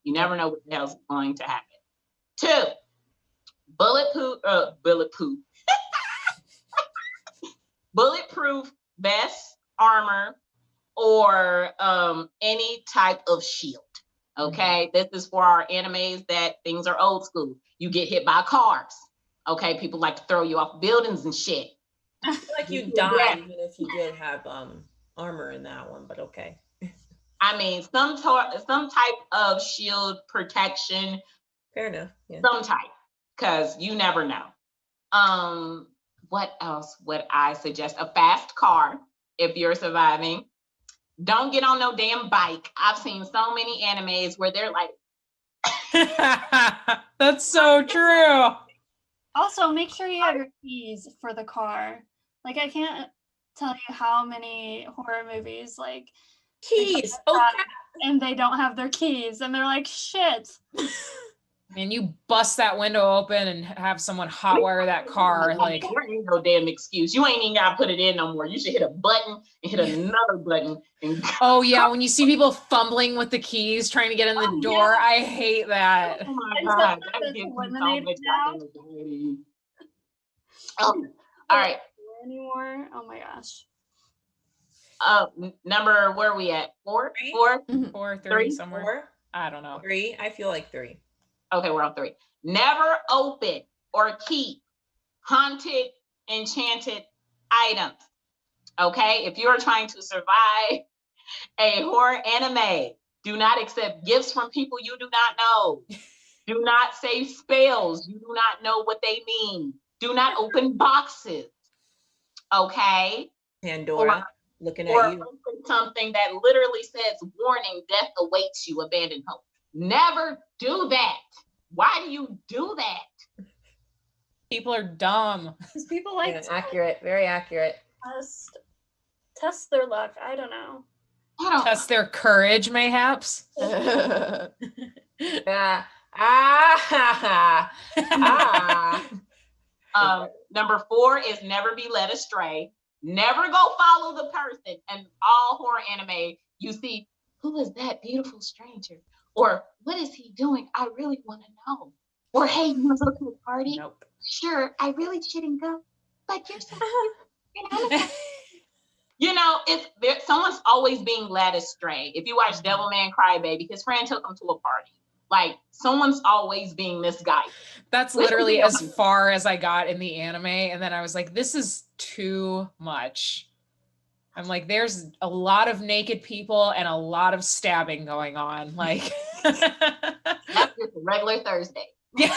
You never know what the hell's going to happen. 2, bulletproof vest, armor, or any type of shield. Okay, this is for our animes that things are old school. You get hit by cars. Okay, people like to throw you off buildings and shit. I feel like you die even if you did have armor in that one, but okay. I mean, some type of shield protection. Fair enough. Yeah. Some type, because you never know. What else would I suggest? A fast car if you're surviving. Don't get on no damn bike. I've seen so many animes where they're like, That's so true. Also, make sure you have your keys for the car. Like, I can't tell you how many horror movies, like, Keys. and they don't have their keys, and they're like, shit. And you bust that window open and have someone hotwire that car. Like, there ain't no damn excuse. You ain't even gotta put it in no more. You should hit a button and hit another button. And oh yeah, when you see people fumbling with the keys trying to get in the door, yeah. I hate that. oh my And God, so that gives me so eliminated much now. anxiety. All right. Anymore? Oh my gosh. Number, where are we at? 4? Three? 4? 4, 3, 3, somewhere. 4, I don't know. 3. I feel like 3. Okay, we're on 3. Never open or keep haunted, enchanted items. Okay, if you're trying to survive a horror anime, do not accept gifts from people you do not know. Do not say spells. You do not know what they mean. Do not open boxes. Okay? Pandora looking Or at you. open something that literally says, warning, death awaits you, abandoned hope. Never do that. Why do you do that? People are dumb. Because people like Yeah, accurate. Very accurate. to test their luck. I don't know. I don't Test their courage, mayhaps. Yeah. Ah. Number 4 is never be led astray. Never go follow the person. And all horror anime, you see, who is that beautiful stranger? Or what is he doing? I really want to know. Or hey, you want to go to a party? Nope. Sure, I really shouldn't go, but you're so cute. You know, it's there. Someone's always being led astray. If you watch Devilman Crybaby, his friend took him to a party. Like someone's always being misguided. That's literally as far as I got in the anime, and then I was like, this is too much. I'm like, there's a lot of naked people and a lot of stabbing going on. Like That's just a regular Thursday. Yeah.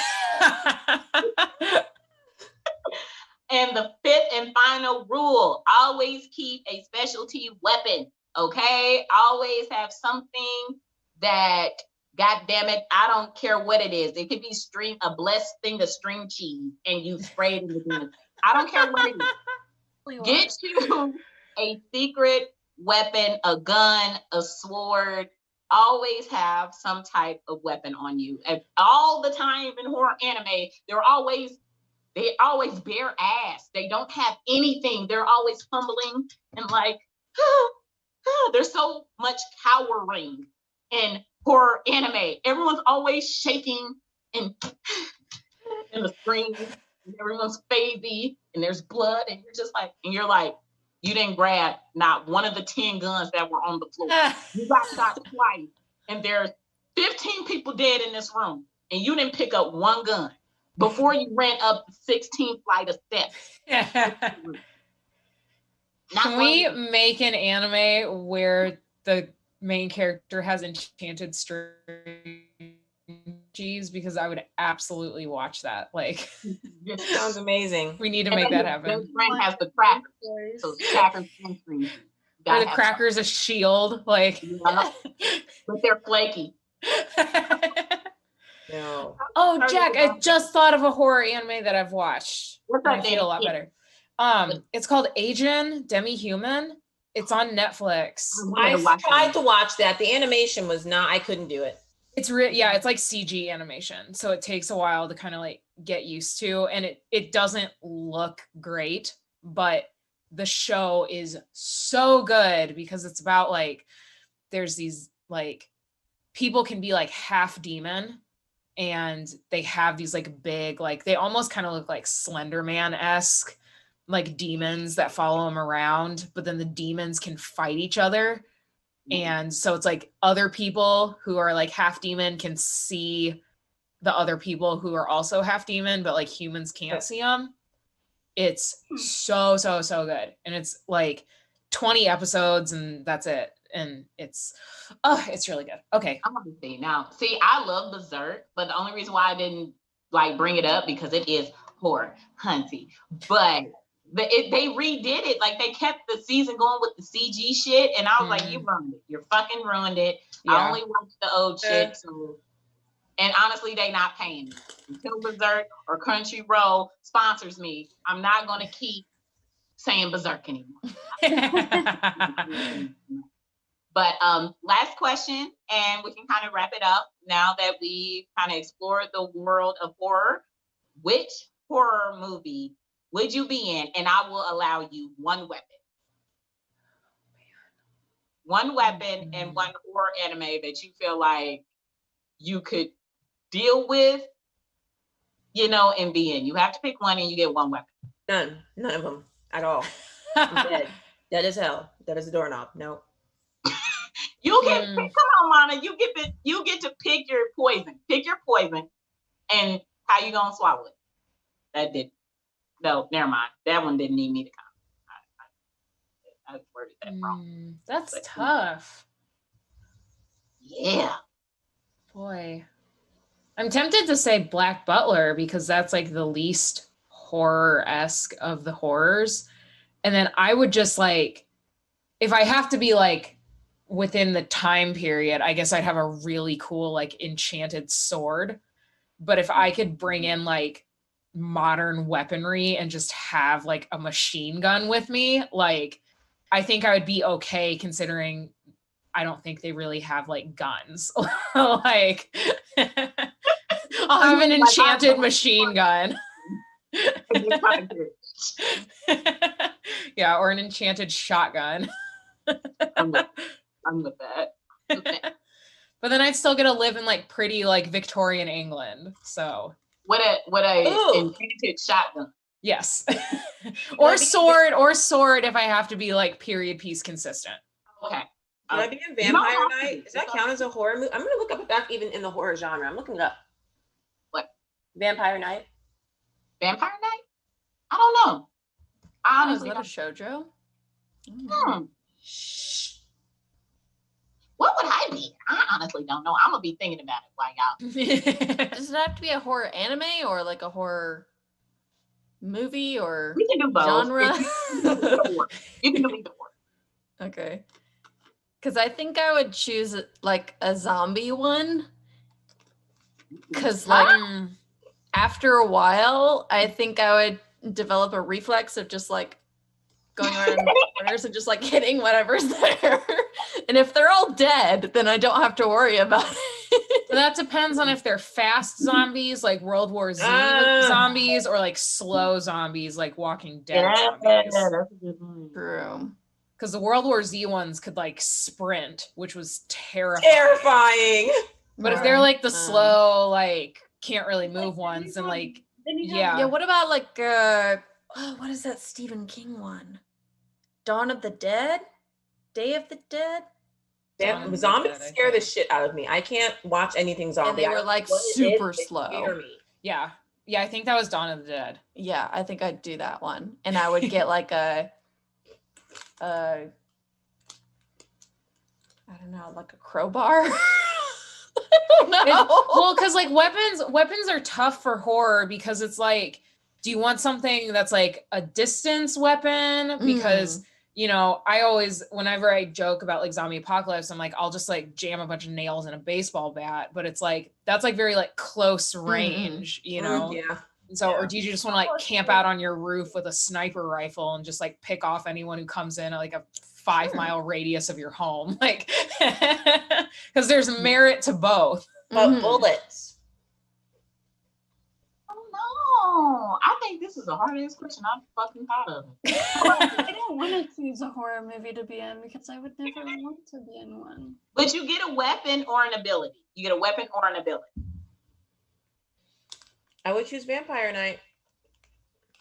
And the fifth and final rule, always keep a specialty weapon, okay? Always have something that, God damn it, I don't care what it is. It could be a blessed thing of string cheese and you spray it in the demon. I don't care what it is. Get you a secret weapon, a gun, a sword. Always have some type of weapon on you. And all the time in horror anime, they always bare ass. They don't have anything. They're always fumbling and like, there's so much cowering in horror anime. Everyone's always shaking and in the screen. And everyone's phasey and there's blood and you're like, you didn't grab not one of the 10 guns that were on the floor. You got shot twice and there's 15 people dead in this room and you didn't pick up one gun before you ran up the 16th flight of steps. Can we make an anime where the main character has enchanted string cheese? Because I would absolutely watch that. Like, it sounds amazing. We need to make that happen. Friend has the crackers, so crackers and string. Or the cracker's a shield, like. Yeah. But they're flaky. No. Oh, Jack, I just thought of a horror anime that I've watched. What's I that? feel a lot better. It's called Asian Demi-Human. It's on Netflix. I tried to watch that. The animation was not, I couldn't do it. It's it's like CG animation. So it takes a while to kind of like get used to. And it doesn't look great, but the show is so good because it's about like, there's these like, people can be like half demon and they have these like big, like they almost kind of look like Slender Man-esque, like demons that follow them around, but then the demons can fight each other. And so it's like other people who are like half demon can see the other people who are also half demon, but like humans can't see them. It's so good. And it's like 20 episodes and that's it. And it's really good. Okay. I'm gonna see now. See, I love Berserk, but the only reason why I didn't like bring it up because it is horror hunty. But they redid it. Like they kept the season going with the CG shit, and I was like, "You ruined it. You fucking ruined it." Yeah. I only watched the old shit, and honestly, they not paying me until Berserk or Crunchyroll sponsors me. I'm not gonna keep saying Berserk anymore. But last question, and we can kind of wrap it up now that we kind of explored the world of horror. Which horror movie would you be in? And I will allow you one weapon. One weapon and one horror anime that you feel like you could deal with, and be in. You have to pick one and you get one weapon. None of them at all. I'm dead. Dead as hell. Dead as a doorknob. No. You get come on, Mana. You get to pick your poison. Pick your poison, and how you gonna swallow it? That did. No, never mind. That one didn't need me to come. I worded that wrong. That's tough. Yeah. Boy, I'm tempted to say Black Butler because that's like the least horror-esque of the horrors, and then I would just like, if I have to be like within the time period, I guess I'd have a really cool like enchanted sword. But if I could bring in like modern weaponry and just have like a machine gun with me, like I think I would be okay considering I don't think they really have like guns. Like I'll have an enchanted machine gun. Yeah, or an enchanted shotgun. I'm with that. But then I'd still get to live in like pretty like Victorian England. So What a Ooh. enchanted shotgun. yes. or sword if I have to be like period piece consistent. Okay. Can I be a Vampire Night? Does that count as a horror movie? I'm gonna look up if that's even in the horror genre. I'm looking it up. What? Vampire Night? Vampire Night? I don't know. I honestly is that a shoujo? What would I be? I honestly don't know. I'm gonna be thinking about it while y'all. Does it have to be a horror anime or like a horror movie or We can do both. genre? You can do either one. Okay. Because I think I would choose like a zombie one. Because like after a while, I think I would develop a reflex of just like going around corners and just like hitting whatever's there. And if they're all dead, then I don't have to worry about it. But that depends on if they're fast zombies like World War Z zombies or like slow zombies like Walking Dead zombies. That's a good one. True. Because the World War Z ones could like sprint, which was terrifying. Terrifying. But if they're like the slow, like can't really move ones, then like Yeah, what about like what is that Stephen King one? Dawn of the Dead? Day of the Dead? Zombies scare the shit out of me. I can't watch anything zombie. And they were like super slow. Yeah. Yeah, I think that was Dawn of the Dead. Yeah, I think I'd do that one. And I would get like I don't know, like a crowbar. Well, because like weapons are tough for horror because it's like, do you want something that's like a distance weapon? Because you know, I always, whenever I joke about like zombie apocalypse, I'm like, I'll just like jam a bunch of nails in a baseball bat, but it's like that's like very like close range, you know. Yeah. So, or do you just want to like camp out on your roof with a sniper rifle and just like pick off anyone who comes in at like a 5-mile radius of your home? Like, because there's merit to both. But bullets. Oh, I think this is the hardest question I've fucking thought of. I don't want to choose a horror movie to be in because I would never want to be in one. But you get a weapon or an ability. You get a weapon or an ability. I would choose Vampire Night.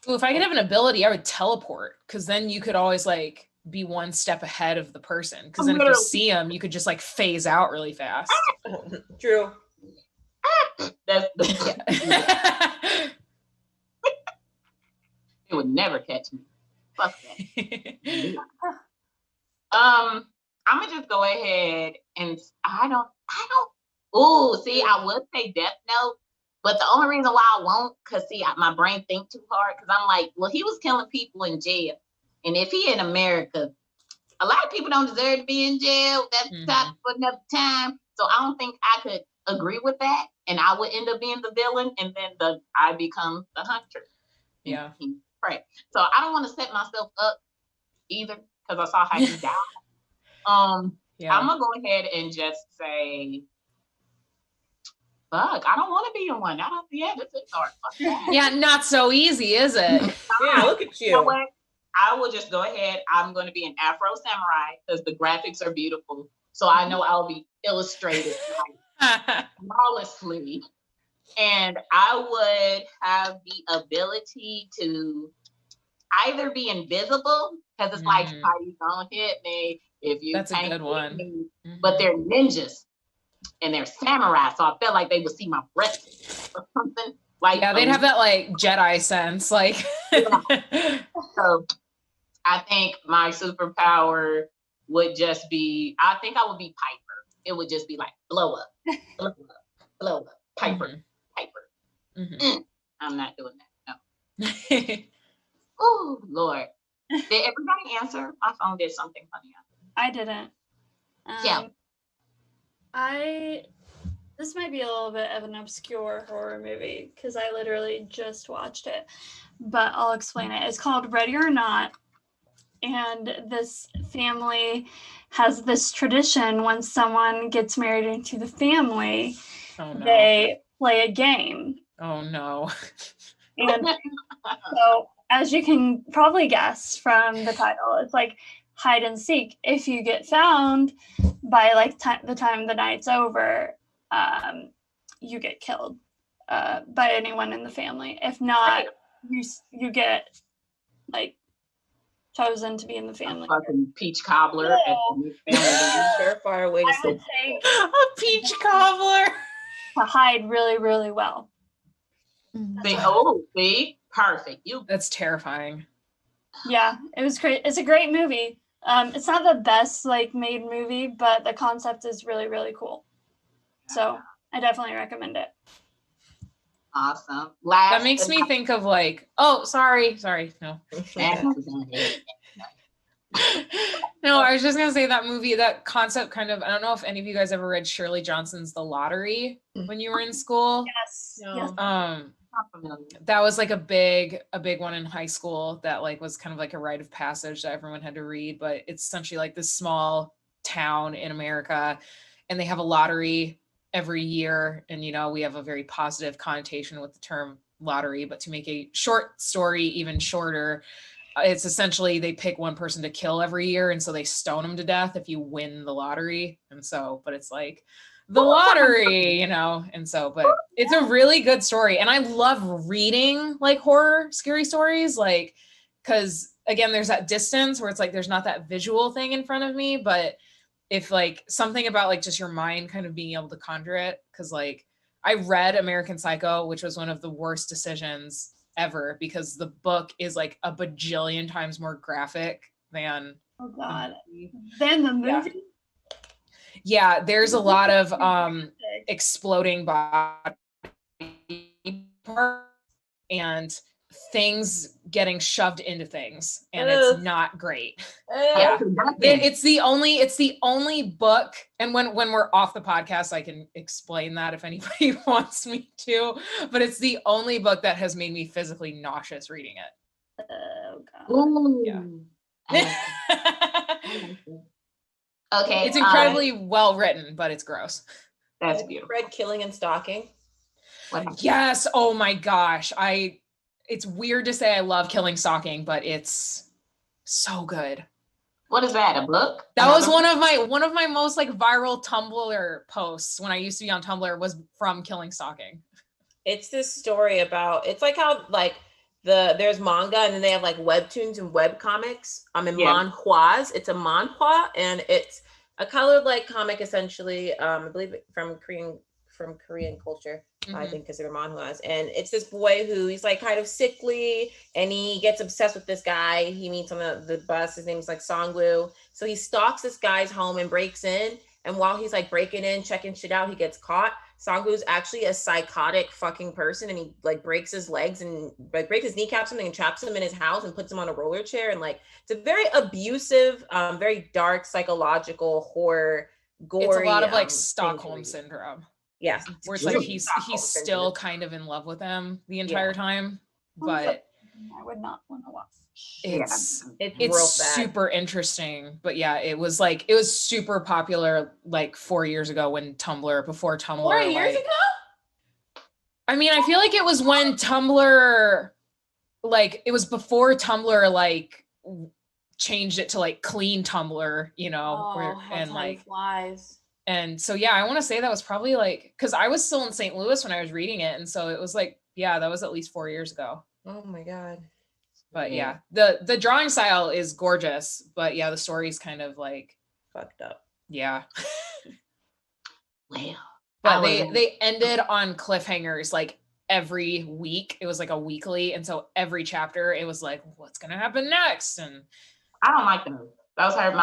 Well, if I could have an ability, I would teleport because then you could always like be one step ahead of the person. Because then if you see them, you could just like phase out really fast. True. That's it would never catch me. Fuck that. I'm gonna just go ahead and I don't. Oh, see, I would say Death Note, but the only reason why I won't, cause see, my brain think too hard. Cause I'm like, well, he was killing people in jail, and if he in America, a lot of people don't deserve to be in jail. That's topic for another time. So I don't think I could agree with that, and I would end up being the villain, and then I become the hunter. Yeah. Right. So I don't want to set myself up either because I saw how he died. Yeah. I'm gonna go ahead and just say, fuck, I don't want to be in one. I don't. Yeah, this is hard. Fuck that. Yeah, not so easy, is it? Yeah, look at you. You know what? I will just go ahead. I'm going to be an Afro samurai because the graphics are beautiful. So I know I'll be illustrated flawlessly. And I would have the ability to either be invisible, because it's like, how you gonna hit me if you That's a good one. Me? But they're ninjas and they're samurai, so I felt like they would see my breath or something. Like, yeah, they'd have that like Jedi sense, like. So I think my superpower would just be, I think I would be Piper. It would just be like blow up, blow up, blow up, Piper. I'm not doing that. No. Oh Lord! Did everybody answer? My phone did something funny. I didn't. Yeah. This might be a little bit of an obscure horror movie because I literally just watched it, but I'll explain it. It's called Ready or Not, and this family has this tradition when someone gets married into the family, they play a game. Oh no. And so, as you can probably guess from the title, it's like hide and seek. If you get found by like the time the night's over, you get killed by anyone in the family. If not, you get like chosen to be in the family. Fucking peach cobbler. Surefire way to I would say A peach cobbler. to hide really, really well. See, perfect. That's terrifying. Yeah, it was great. It's a great movie. It's not the best like made movie, but the concept is really, really cool. So I definitely recommend it. Awesome. That makes me think of like, oh, sorry, no. No, I was just gonna say that movie, that concept kind of, I don't know if any of you guys ever read Shirley Johnson's The Lottery when you were in school. Yes. No. Yes. That was like a big one in high school that like was kind of like a rite of passage that everyone had to read, but it's essentially like this small town in America and they have a lottery every year. And, you know, we have a very positive connotation with the term lottery, but to make a short story even shorter, it's essentially they pick one person to kill every year. And so they stone them to death if you win the lottery. And so, but it's like the lottery, you know? And so, but it's a really good story. And I love reading like horror, scary stories, like, cause again, there's that distance where it's like, there's not that visual thing in front of me, but if like something about like just your mind kind of being able to conjure it. Cause like I read American Psycho, which was one of the worst decisions ever because the book is like a bajillion times more graphic than Then the movie. Yeah, there's a lot of exploding body parts and things getting shoved into things, and it's not great. Yeah, it's the only book, and when we're off the podcast, I can explain that if anybody wants me to. But it's the only book that has made me physically nauseous reading it. Oh God. Ooh. Yeah. Okay. It's incredibly well written, but it's gross. That's beautiful. Read Killing and Stalking. Yes. Oh my gosh. It's weird to say I love Killing Stalking, but it's so good. What is that? A book? That was one of my most like viral Tumblr posts when I used to be on Tumblr was from Killing Stalking. It's this story about, it's like how like there's manga and then they have like webtoons and web comics. In manhwas. It's a manhwa and it's a colored like comic essentially. I believe from Korean culture. I think because they're manhwas. And it's this boy who he's like kind of sickly and he gets obsessed with this guy he meets on the bus. His name's like Songwoo. So he stalks this guy's home and breaks in. And while he's like breaking in, checking shit out, he gets caught. Songwoo's actually a psychotic fucking person and he like breaks his legs and like breaks his kneecaps and traps him in his house and puts him on a roller chair. And like it's a very abusive, very dark psychological horror, gory. It's a lot of like Stockholm syndrome. Yeah, where it's like he's still kind of in love with them the entire time, but I would not want to watch. It's real super interesting. But yeah, it was super popular like 4 years ago before Tumblr. 4 years ago? I mean, I feel like it was when Tumblr, like it was before Tumblr like changed it to like clean Tumblr, you know, and like flies. And so, yeah, I want to say that was probably like, because I was still in St. Louis when I was reading it. And so it was like, yeah, that was at least 4 years ago. Oh my God. But yeah, the drawing style is gorgeous. But yeah, the story's kind of like fucked up. Yeah. Well, but they ended on cliffhangers like every week. It was like a weekly. And so every chapter, it was like, what's going to happen next? And I don't like those. Those hurt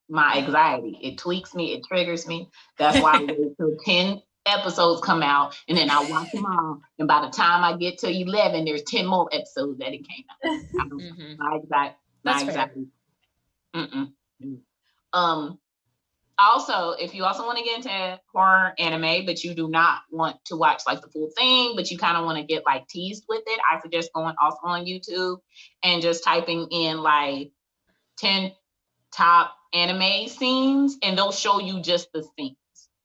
my anxiety. It tweaks me. It triggers me. That's why I wait till 10 episodes come out and then I watch them all. And by the time I get to 11, there's 10 more episodes that it came out. Not exactly. Also, if you also want to get into horror anime, but you do not want to watch like the full thing, but you kind of want to get like teased with it, I suggest going also on YouTube and just typing in like 10 top anime scenes and they'll show you just the scenes.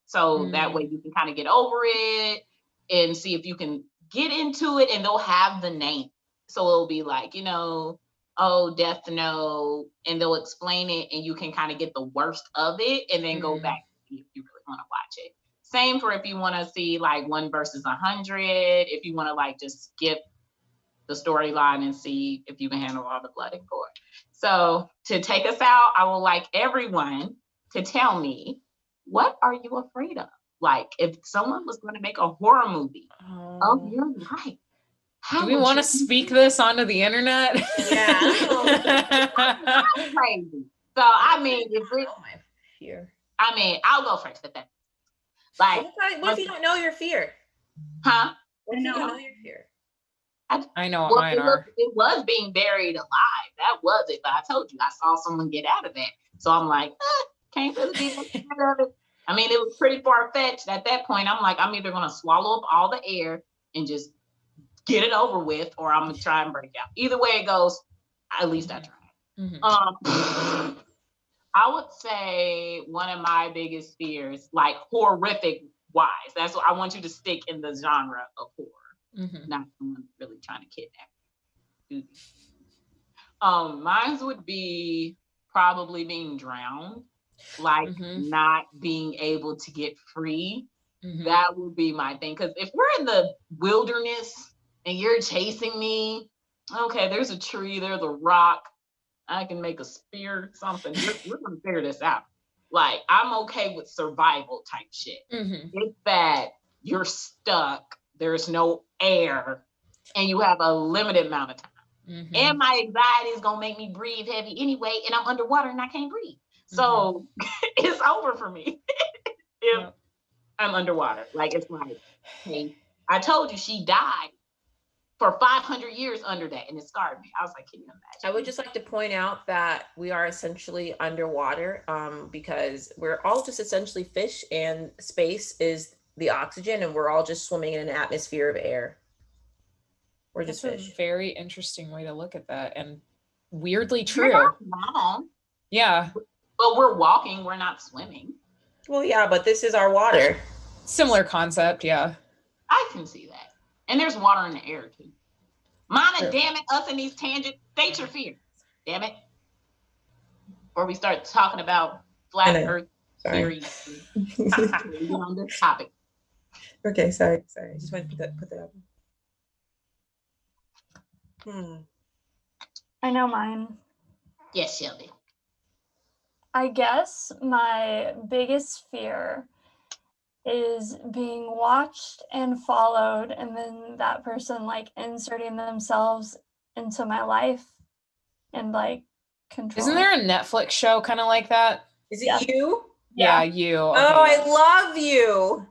So that way you can kind of get over it and see if you can get into it and they'll have the name. So it'll be like, you know, oh, Death Note, and they'll explain it and you can kind of get the worst of it and then go back if you really want to watch it. Same for if you want to see like 1 versus 100, if you want to like just skip the storyline and see if you can handle all the blood and gore. So to take us out, I would like everyone to tell me, what are you afraid of? Like if someone was going to make a horror movie of your life, do we want to speak this onto the internet? Yeah. I'm crazy. So I mean, if we, my fear. I mean, I'll go first at that. Like, What if you don't know your fear? huh? What if you don't know your fear? I know what mine are. It was being buried alive. That was it. But I told you, I saw someone get out of that. So I'm like, can't really be that scared of it. I mean, it was pretty far-fetched at that point. I'm like, I'm either going to swallow up all the air and just get it over with, or I'm going to try and break out. Either way it goes, at least I tried. I would say one of my biggest fears, like horrific wise, that's what I want you to stick in the genre of horror. Not someone really trying to kidnap you. Mine would be probably being drowned, like not being able to get free. That would be my thing. Because if we're in the wilderness and you're chasing me, okay, there's a tree, there's a rock, I can make a spear, something. We're gonna figure this out. Like, I'm okay with survival type shit. It's that you're stuck, there's no air, and you have a limited amount of time. And my anxiety is gonna make me breathe heavy anyway, and I'm underwater and I can't breathe. So it's over for me if I'm underwater. Like, it's like, hey, I told you she died for 500 years under that, and it scarred me. I was like, can you imagine? I would just like to point out that we are essentially underwater because we're all just essentially fish, and space is the oxygen, and we're all just swimming in an atmosphere of air. We're just fish. A very interesting way to look at that, and weirdly true. You're not wrong. Yeah. But we're walking, we're not swimming. Well, yeah, but this is our water. Similar concept, yeah. I can see that. And there's water in the air too. Mana, damn it, us in these tangents, state your fear. Damn it. Before we start talking about flat earth theories on this topic. Okay, sorry. I just wanted to put that up. I know mine. Yes, Shelby. I guess my biggest fear is being watched and followed, and then that person like inserting themselves into my life and like control. Isn't there a Netflix show kind of like that? Is it You? Yeah, You. Okay. Oh, I love You.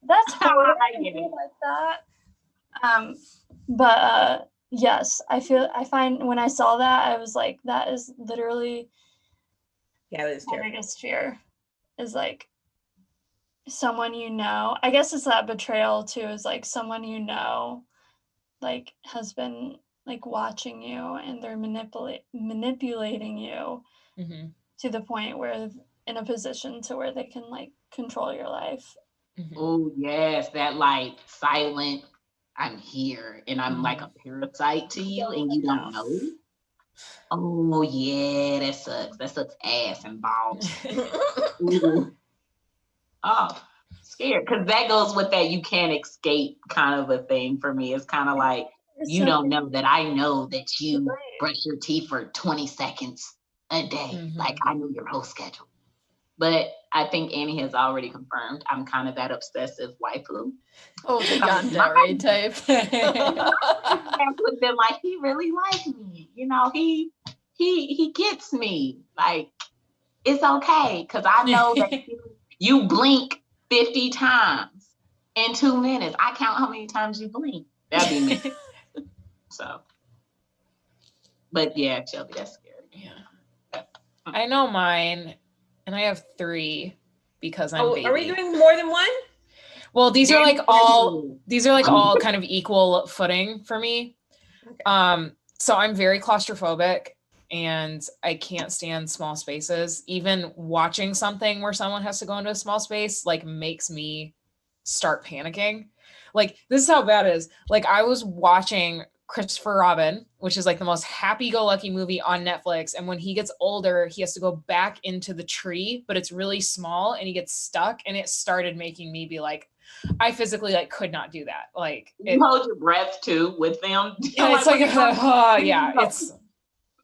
That's how I feel like that. But yes, I find when I saw that, I was like, that is literally that is my biggest fear. Is like someone you know. I guess it's that betrayal too, is like someone you know like has been like watching you, and they're manipulating you to the point where in a position to where they can like control your life. Oh yes, that like silent, I'm here and I'm like a parasite to you and you don't know. Oh yeah, that sucks. That sucks ass and balls. Oh, scared. Because that goes with that you can't escape kind of a thing for me. It's kind of like, you don't know that I know that you brush your teeth for 20 seconds a day. Like, I know your whole schedule. But I think Annie has already confirmed I'm kind of that obsessive waifu. Oh, the yandere type. With them, like, he really likes me. You know, he gets me. Like, it's okay. Because I know that you blink 50 times in 2 minutes. I count how many times you blink. That'd be me. So, but yeah, Shelby, that's scary. Yeah. I know mine, and I have 3 because I'm baby. Are we doing more than one? Well, these are like all kind of equal footing for me. Okay. So I'm very claustrophobic, and I can't stand small spaces. Even watching something where someone has to go into a small space like makes me start panicking. Like, this is how bad it is. Like, I was watching Christopher Robin, which is like the most happy-go-lucky movie on Netflix. And when he gets older, he has to go back into the tree, but it's really small and he gets stuck. And it started making me be like, I physically like could not do that. Like you hold your breath too with them. Yeah, it's like yeah, it's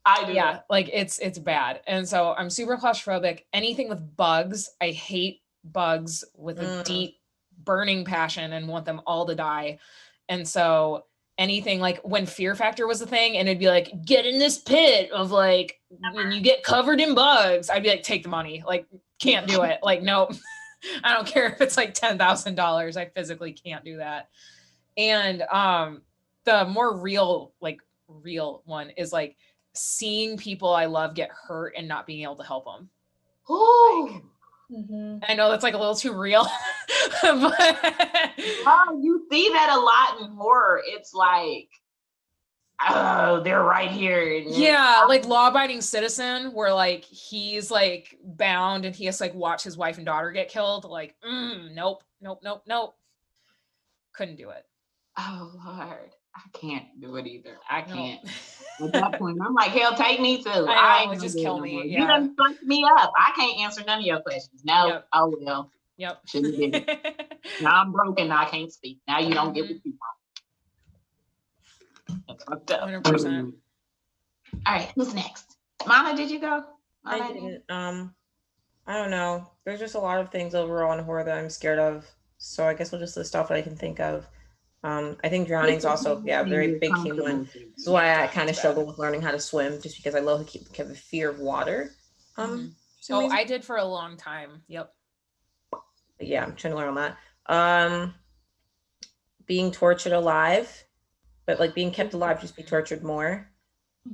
I do. Yeah, like it's bad. And so I'm super claustrophobic. Anything with bugs, I hate bugs with a deep burning passion and want them all to die. And so anything like when Fear Factor was a thing and it'd be like, get in this pit of like, when you get covered in bugs, I'd be like, take the money. Like, can't do it. Like, nope. I don't care if it's like $10,000. I physically can't do that. And the more real one is like seeing people I love get hurt and not being able to help them. Ooh. Like, I know that's like a little too real. But you see that a lot in horror. It's like, oh, they're right here. Yeah, like Law-Abiding Citizen, where like he's like bound and he has to like watch his wife and daughter get killed. Like, nope. Couldn't do it. Oh Lord, I can't do it either. I can't. At that point, I'm like, hell, take me too. I know, just kill me. You done fucked me up. I can't answer none of your questions. No. Yep. Oh well. Yep. Shouldn't have did it. Now I'm broken. Now I can't speak. Now you don't get what you want. That's fucked up. 100%. All right, who's next? Mana, did you go? I didn't. I don't know. There's just a lot of things overall in horror that I'm scared of. So I guess we'll just list off what I can think of. I think drowning's also a very big key one. This is why I kind of struggle with learning how to swim, just because I have a fear of water. I did for a long time. Yep. Yeah, I'm trying to learn on that. Being tortured alive, but like being kept alive, just be tortured more.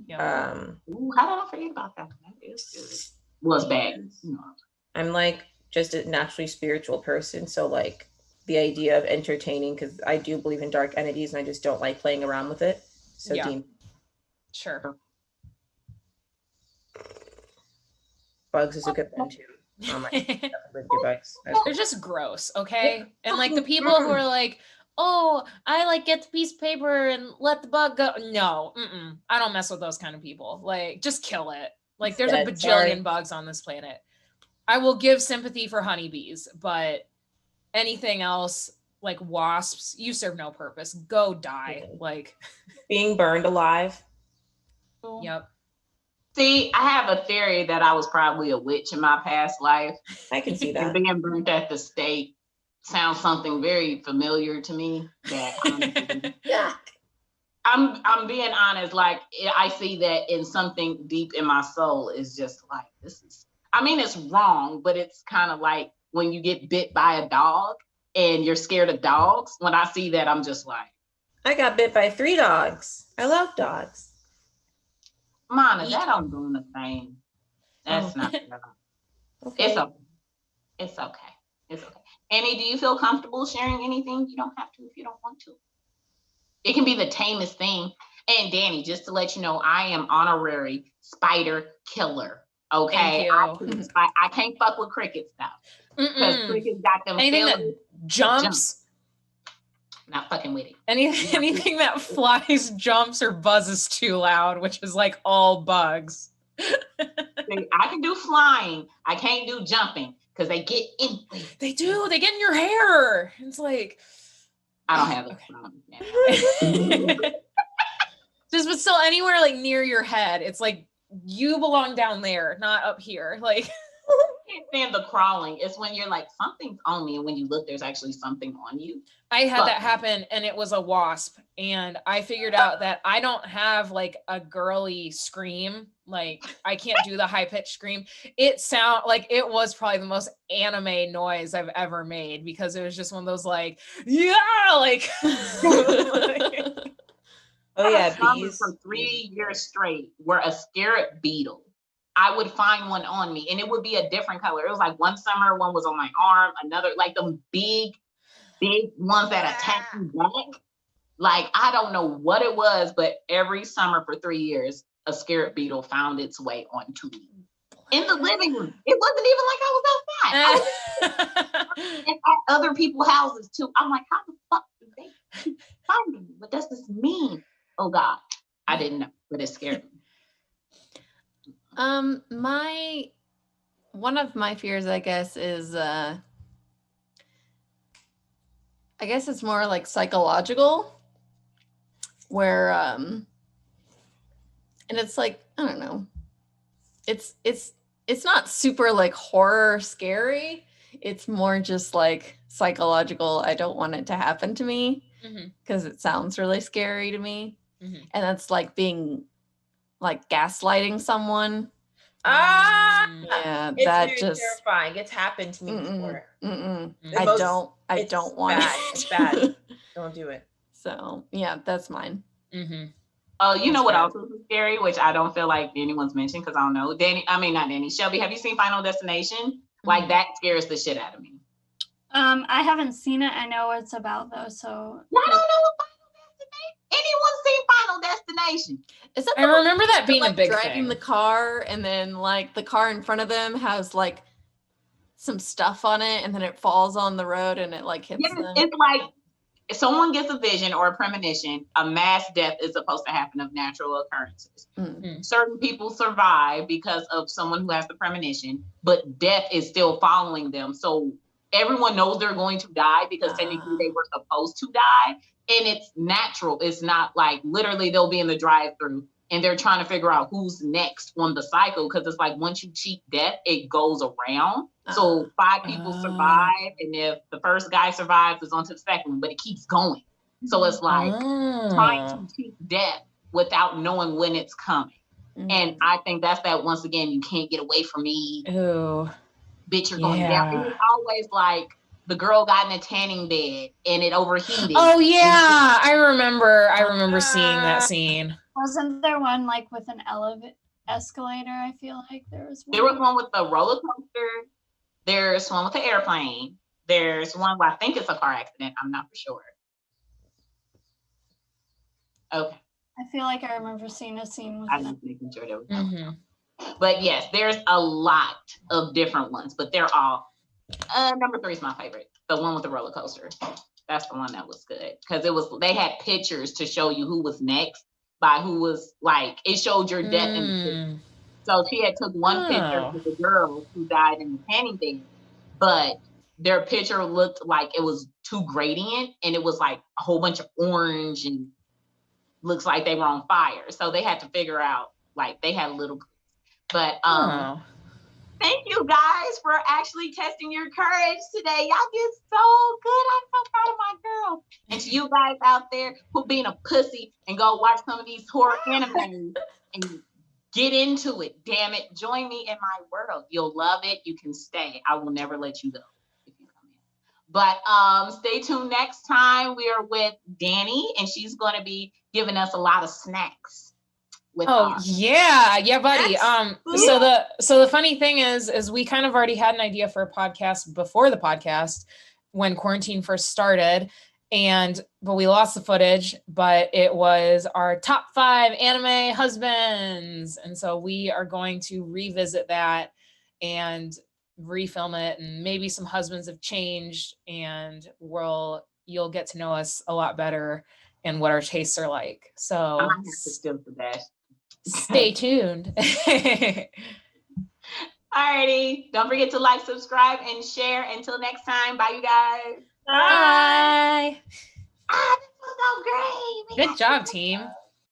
Yeah. Ooh, how did I forget about that? That is good. Was bad. I'm like just a naturally spiritual person, so like the idea of entertaining, because I do believe in dark entities and I just don't like playing around with it. So yeah. Sure. Bugs is a good one too. Oh my bugs. They're just gross, okay? And like the people who are like, oh, I like get the piece of paper and let the bug go. No, I don't mess with those kind of people. Like, just kill it. Like, there's a bajillion bugs on this planet. I will give sympathy for honeybees, but anything else, like wasps, you serve no purpose. Go die. Like being burned alive. Yep. See, I have a theory that I was probably a witch in my past life. I can see that. And being burnt at the stake sounds something very familiar to me. That I'm being honest. Like I see that in something deep in my soul is just like, this is, I mean, it's wrong, but it's kind of like when you get bit by a dog and you're scared of dogs. When I see that, I'm just like, I got bit by 3 dogs. I love dogs. Mana, that don't do the thing. That's not good. Okay. It's okay. It's okay. It's okay. Annie, do you feel comfortable sharing anything? You don't have to if you don't want to. It can be the tamest thing. And Danny, just to let you know, I am honorary spider killer. Okay. I can't fuck with crickets now. Because crickets got them. Anything that jumps. Not fucking with it. Anything that flies, jumps, or buzzes too loud, which is like all bugs. I can do flying. I can't do jumping because they get in. They do. They get in your hair. It's like I don't have a problem. But still anywhere like near your head. It's like you belong down there, not up here. Like can't stand the crawling. It's when you're like, something's on me, and when you look, there's actually something on you. I had that happen, and it was a wasp. And I figured out that I don't have like a girly scream. Like I can't do the high pitched scream. It was probably the most anime noise I've ever made, because it was just one of those like, yeah, like. Oh yeah, bees. For 3 years straight were a scarab beetle. I would find one on me and it would be a different color. It was like one summer, one was on my arm, another, like them big ones that attack you back. Like, I don't know what it was, but every summer for 3 years, a scarab beetle found its way onto me. In the living room. It wasn't even like I was outside. And at other people's houses too. I'm like, how the fuck did they find me? What does this mean? oh God, I didn't know, but it scared me. One of my fears, I guess, is I guess it's more like psychological, where and it's like, I don't know, it's not super like horror scary. It's more just like psychological. I don't want it to happen to me because it sounds really scary to me. And that's like being like gaslighting someone. Yeah, it's that very just terrifying. It's happened to me before. I don't want bad. it. It's bad. Don't do it. So yeah, that's mine. Oh, you know what fair. else is scary, which I don't feel like anyone's mentioned because I don't know. Not Danny. Shelby, have you seen Final Destination? Like that scares the shit out of me. I haven't seen it. I know what it's about though, so I don't know what Final Destination. Anyone seen Final Destination? Is that I remember that being like a big dragging thing. the car, and then like the car in front of them has like some stuff on it, and then it falls on the road and it like hits them. It's like if someone gets a vision or a premonition, a mass death is supposed to happen of natural occurrences. Certain people survive because of someone who has the premonition, but death is still following them. So everyone knows they're going to die because technically they were supposed to die. And it's natural. It's not like literally they'll be in the drive-thru and they're trying to figure out who's next on the cycle. Cause it's like, once you cheat death, it goes around. So 5 people survive. And if the first guy survives, it's on to the second one, but it keeps going. So it's like trying to cheat death without knowing when it's coming. And I think that's that, once again, you can't get away from me. Ooh. Bitch, you're going down. And it's always like, the girl got in a tanning bed and it overheated. Oh yeah, I remember seeing that scene. Wasn't there one like with an escalator? I feel like there was one. There was one with the roller coaster. There's one with the airplane. There's one where I think it's a car accident. I'm not for sure. Okay. I feel like I remember seeing a scene with I'm that. just making sure there was But yes, there's a lot of different ones, but they're all number 3 is my favorite. The one with the roller coaster. That's the one that was good. Because they had pictures to show you who was next by who was like, it showed your death in the picture. So she had took one picture of the girl who died in the tanning bed, but their picture looked like it was too gradient and it was like a whole bunch of orange and looks like they were on fire. So they had to figure out, like, they had little, but thank you guys for actually testing your courage today. Y'all did so good. I'm so proud of my girl. And to you guys out there who being a pussy and go watch some of these horror animes and get into it. Damn it. Join me in my world. You'll love it. You can stay. I will never let you go if you come in. But stay tuned next time. We are with Danny and she's going to be giving us a lot of snacks. Yeah, buddy. So the funny thing is we kind of already had an idea for a podcast before the podcast when quarantine first started, but we lost the footage, but it was our top 5 anime husbands. And so we are going to revisit that and refilm it, and maybe some husbands have changed and you'll get to know us a lot better and what our tastes are like. So I might have to steal the best. Stay tuned. Alrighty. Don't forget to like, subscribe, and share. Until next time. Bye, you guys. Bye. This was so great. Good job, team.